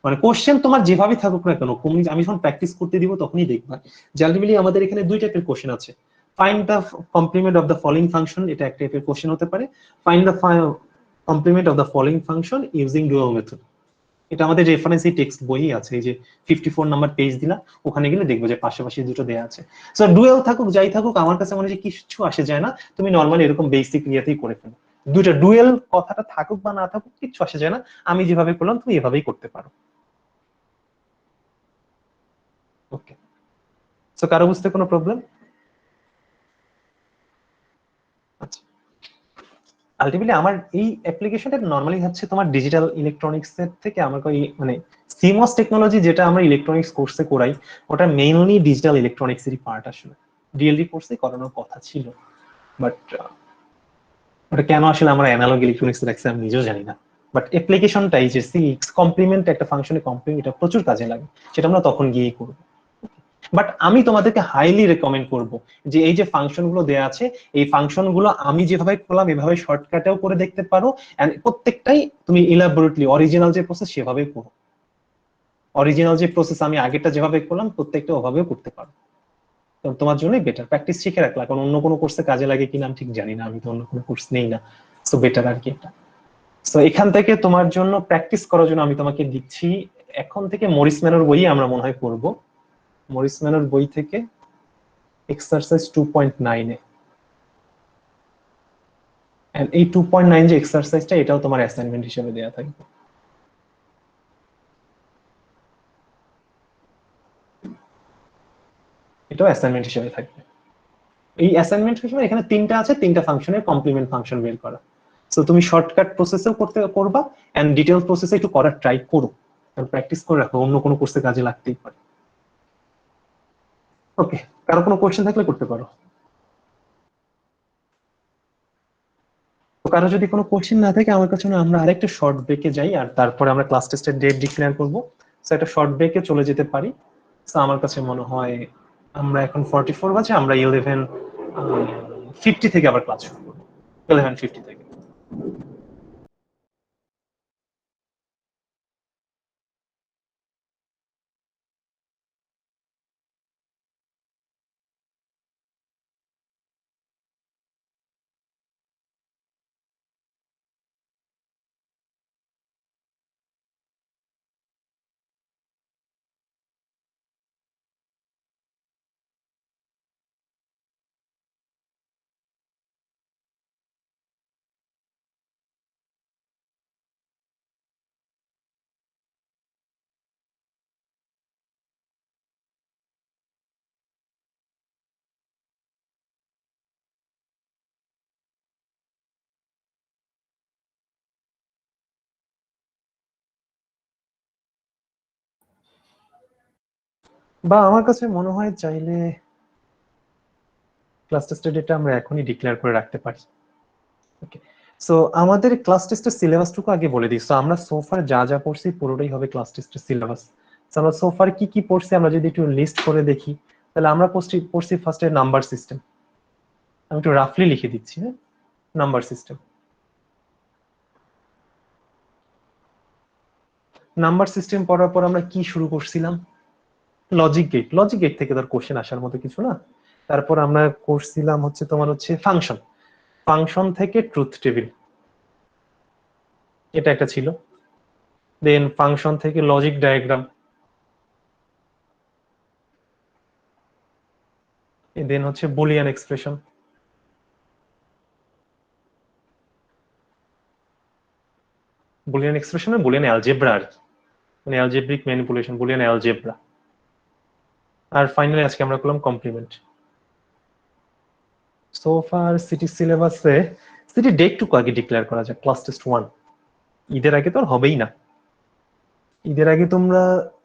মানে কোশ্চেন তোমার যেভাবে থাকুক না কেন, আমি যখন প্র্যাকটিস করতে দিব তখনই দেখবা যে আলটিমেটলি আমাদের এখানে দুই টাইপের কোশ্চেন আছে। Find the complement of the following function, এটা একটা টাইপের কোশ্চেন হতে পারে। Find the complement of the following function using dual method, এটা আমাদের রেফারেন্স টেক্সট বই আছে, এই যে 54 নাম্বার পেজ দিলা, ওখানে গেলে দেখবো যে পাশাপাশি দুটো দেয়া আছে। সো ডুয়াল থাকুক যাই থাকুক আমার কাছে মনে হয় কিছু আসে যায় না, তুমি নরমালি এরকম বেসিক ইয়েতেই করে ফেলো। দুইটা ডুয়াল কথাটা থাকুক বা না থাকুক কিছু আসে যায় না, আমি যেভাবে করলাম তুমি এভাবেই করতে পারো। ওকে, সো কারো বুঝতে কোনো প্রবলেম? আচ্ছা, আলটিমেটলি আমার এই অ্যাপ্লিকেশনটা নরমালি হচ্ছে তোমার ডিজিটাল ইলেকট্রনিক্স এর থেকে আমার মানে সিমস টেকনোলজি যেটা আমরা ইলেকট্রনিক্স কোর্সে করাই ওটা মেইনলি ডিজিটাল ইলেকট্রনিক্স এরই পার্ট। আসলে ডিএলডি কোর্সে করানোর কথা ছিল, বাট ওটা কেন আসলে আমরা অ্যানালগ ইলেকট্রনিক্স রাখছি আমি নিজেও জানি না। বাট অ্যাপ্লিকেশনটাই যে সিক্স কমপ্লিমেন্ট একটা ফাংশনে কমপ্লিমেন্ট, এটা প্রচুর কাজে লাগে, সেটা আমরা তখন গিয়েই করবো। বাট আমি তোমাদেরকে হাইলি রেকমেন্ড করব যে এই যে ফাংশন গুলো দেয়া আছে এই ফাংশন গুলো আমি যেভাবে করলাম এভাবে শর্টকাটেও করে দেখতে পারো, এন্ড প্রত্যেকটাই তুমি ইলাবোরেটলি অরিজিনাল যে প্রসেস সেভাবেই করো। অরিজিনাল যে প্রসেস আমি আগেরটা যেভাবে করলাম প্রত্যেকটা ওভাবেও করতে পারো, তোমার জন্যই বেটার। প্র্যাকটিস শিখে রাখলা, কারণ অন্য কোনো কোর্সে কাজে লাগে কিনা আমি ঠিক জানি না, আমি তো অন্য কোনো কোর্স নেই না, সো বেটার আর কি এটা। সো এখান থেকে তোমার জন্য প্র্যাকটিস করার জন্য আমি তোমাকে দিচ্ছি এখন থেকে মরিস ম্যানের বই আমরা মনে হয় করবো, মরিস ম্যানের বই থেকে এক্সারসাইজ 2.9 এ, এন্ড এই 2.9 যে এক্সারসাইজটা এটাও তোমার অ্যাসাইনমেন্ট হিসেবে দেয়া থাকবে। এটাও অ্যাসাইনমেন্ট হিসেবে থাকবে। এই অ্যাসাইনমেন্ট হিসেবে এখানে তিনটা আছে, তিনটা ফাংশনের কমপ্লিমেন্ট ফাংশন বের করা। সো তুমি শর্টকাট প্রসেসেও করবা এন্ড ডিটেইল প্রসেসে একটু করার ট্রাই করো, কারণ প্র্যাকটিস করে রাখো, অন্য কোনো কোর্সে কাজে লাগতেই পারে। ওকে, কারো কোনো কোশ্চেন থাকলে করতে পারো। কারো যদি কোনো কোশ্চেন না থাকে আমার কাছে আমরা আরেকটা শর্ট ব্রেকে যাই, আর তারপরে আমরা ক্লাস টেস্টের ডেট ডিক্লেয়ার করবো। সো একটা শর্ট ব্রেকে চলে যেতে পারি। সো আমার কাছে মনে হয় আমরা এখন 44 বাজে, আমরা 11:50 থেকে আবার ক্লাস শুরু করবো, 11:50 থেকে। বা আমার কাছে মনে হয় চাইলে ক্লাস টেস্টের ডেটটা আমরা এখনই ডিক্লেয়ার করে রাখতে পারি। ওকে, সো আমাদের ক্লাস টেস্টের সিলেবাসটুকু আগে বলে দিই। সো আমরা সোফার যা যা পড়ছি পুরোটাই হবে ক্লাস টেস্টের সিলেবাস। আমরা সোফার কি কি পড়ছি আমরা যদি একটু লিস্ট করে দেখি, তাহলে আমরা পড়ছি ফার্স্টে নাম্বার সিস্টেম। আমি একটু রাফলি লিখে দিচ্ছি। হ্যাঁ, নাম্বার সিস্টেম। নাম্বার সিস্টেম পড়ার পর আমরা কি শুরু করছিলাম? Logic gate. লজিক গেট থেকে তার কোশ্চেন আসার মতো কিছু না। তারপর আমরা করছিলাম হচ্ছে তোমার হচ্ছে ফাংশন, ফাংশন থেকে ট্রুথ টেবিল, এটা একটা ছিল। দেন ফাংশন থেকে লজিক ডায়াগ্রাম, দেন হচ্ছে Boolean expression, Boolean expression Boolean algebra আর কি, মানে অ্যালজেব্রিক ম্যানিপুলেশন, বুলিয়ান অ্যালজেব্রা। আর ফাইনালি আজকে আমরা করলাম কমপ্লিমেন্ট। সো ফার সিটি সিলেবাসে সিটি ডেটটুকু আগে ডিক্লেয়ার করা যায়। ক্লাস টেস্ট 1 ঈদের আগে তো আর হবেই না। ঈদের আগে তোমরা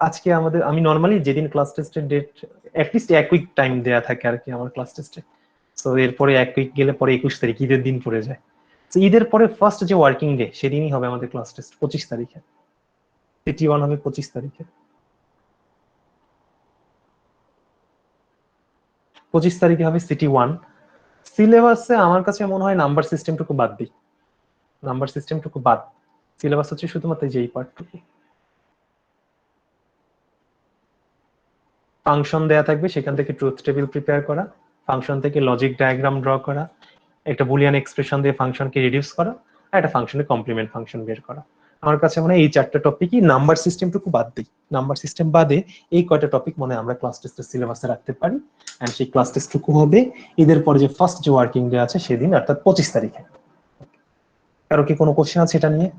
আজকে আমাদের, আমি নর্মালি যেদিন ক্লাস টেস্টের ডেট অ্যাটলিস্ট 1 উইক টাইম দেয়া থাকে আর কি আমার ক্লাস টেস্টে। সো এরপরে 1 উইক গেলে পরে 21 তারিখ ঈদের দিন পড়ে যায়। তো ঈদের পরে ফার্স্ট যে ওয়ার্কিং ডে সেদিনই হবে আমাদের ক্লাস টেস্ট 25 তারিখে। সিটি 1 হবে 25 তারিখে। 25 তারিখে হবে সিটি 1। সিলেবাসে আমার কাছে মনে হয় নাম্বার সিস্টেমটুকু বাদ দিই, নাম্বার সিস্টেমটুকু বাদ। সিলেবাস হচ্ছে শুধুমাত্র যেই পার্টটুকু। ফাংশন দেয়া থাকবে, সেখান থেকে ট্রুথ টেবিল প্রিপেয়ার করা, ফাংশন থেকে লজিক ডায়াগ্রাম ড্র করা, একটা বুলিয়ান এক্সপ্রেশন দিয়ে ফাংশনকে রিডিউস করা, আর একটা ফাংশনে কমপ্লিমেন্ট ফাংশন বের করা। আমার কাছে মনে হয় এই 4টা টপিকই নাম্বার সিস্টেমটুকু বাদ দিই। নাম্বার সিস্টেম বাদে এই কয়টা টপিক মনে হয় আমরা ক্লাস টেস্টের সিলেবাসে রাখতে পারি। এন্ড সেই ক্লাস টেস্টটুকু হবে ঈদের পরে যে ফার্স্ট যে ওয়ার্কিং ডে আছে সেদিন, অর্থাৎ 25 তারিখে। কারো কি কোনো কোশ্চেন আছে এটা নিয়ে?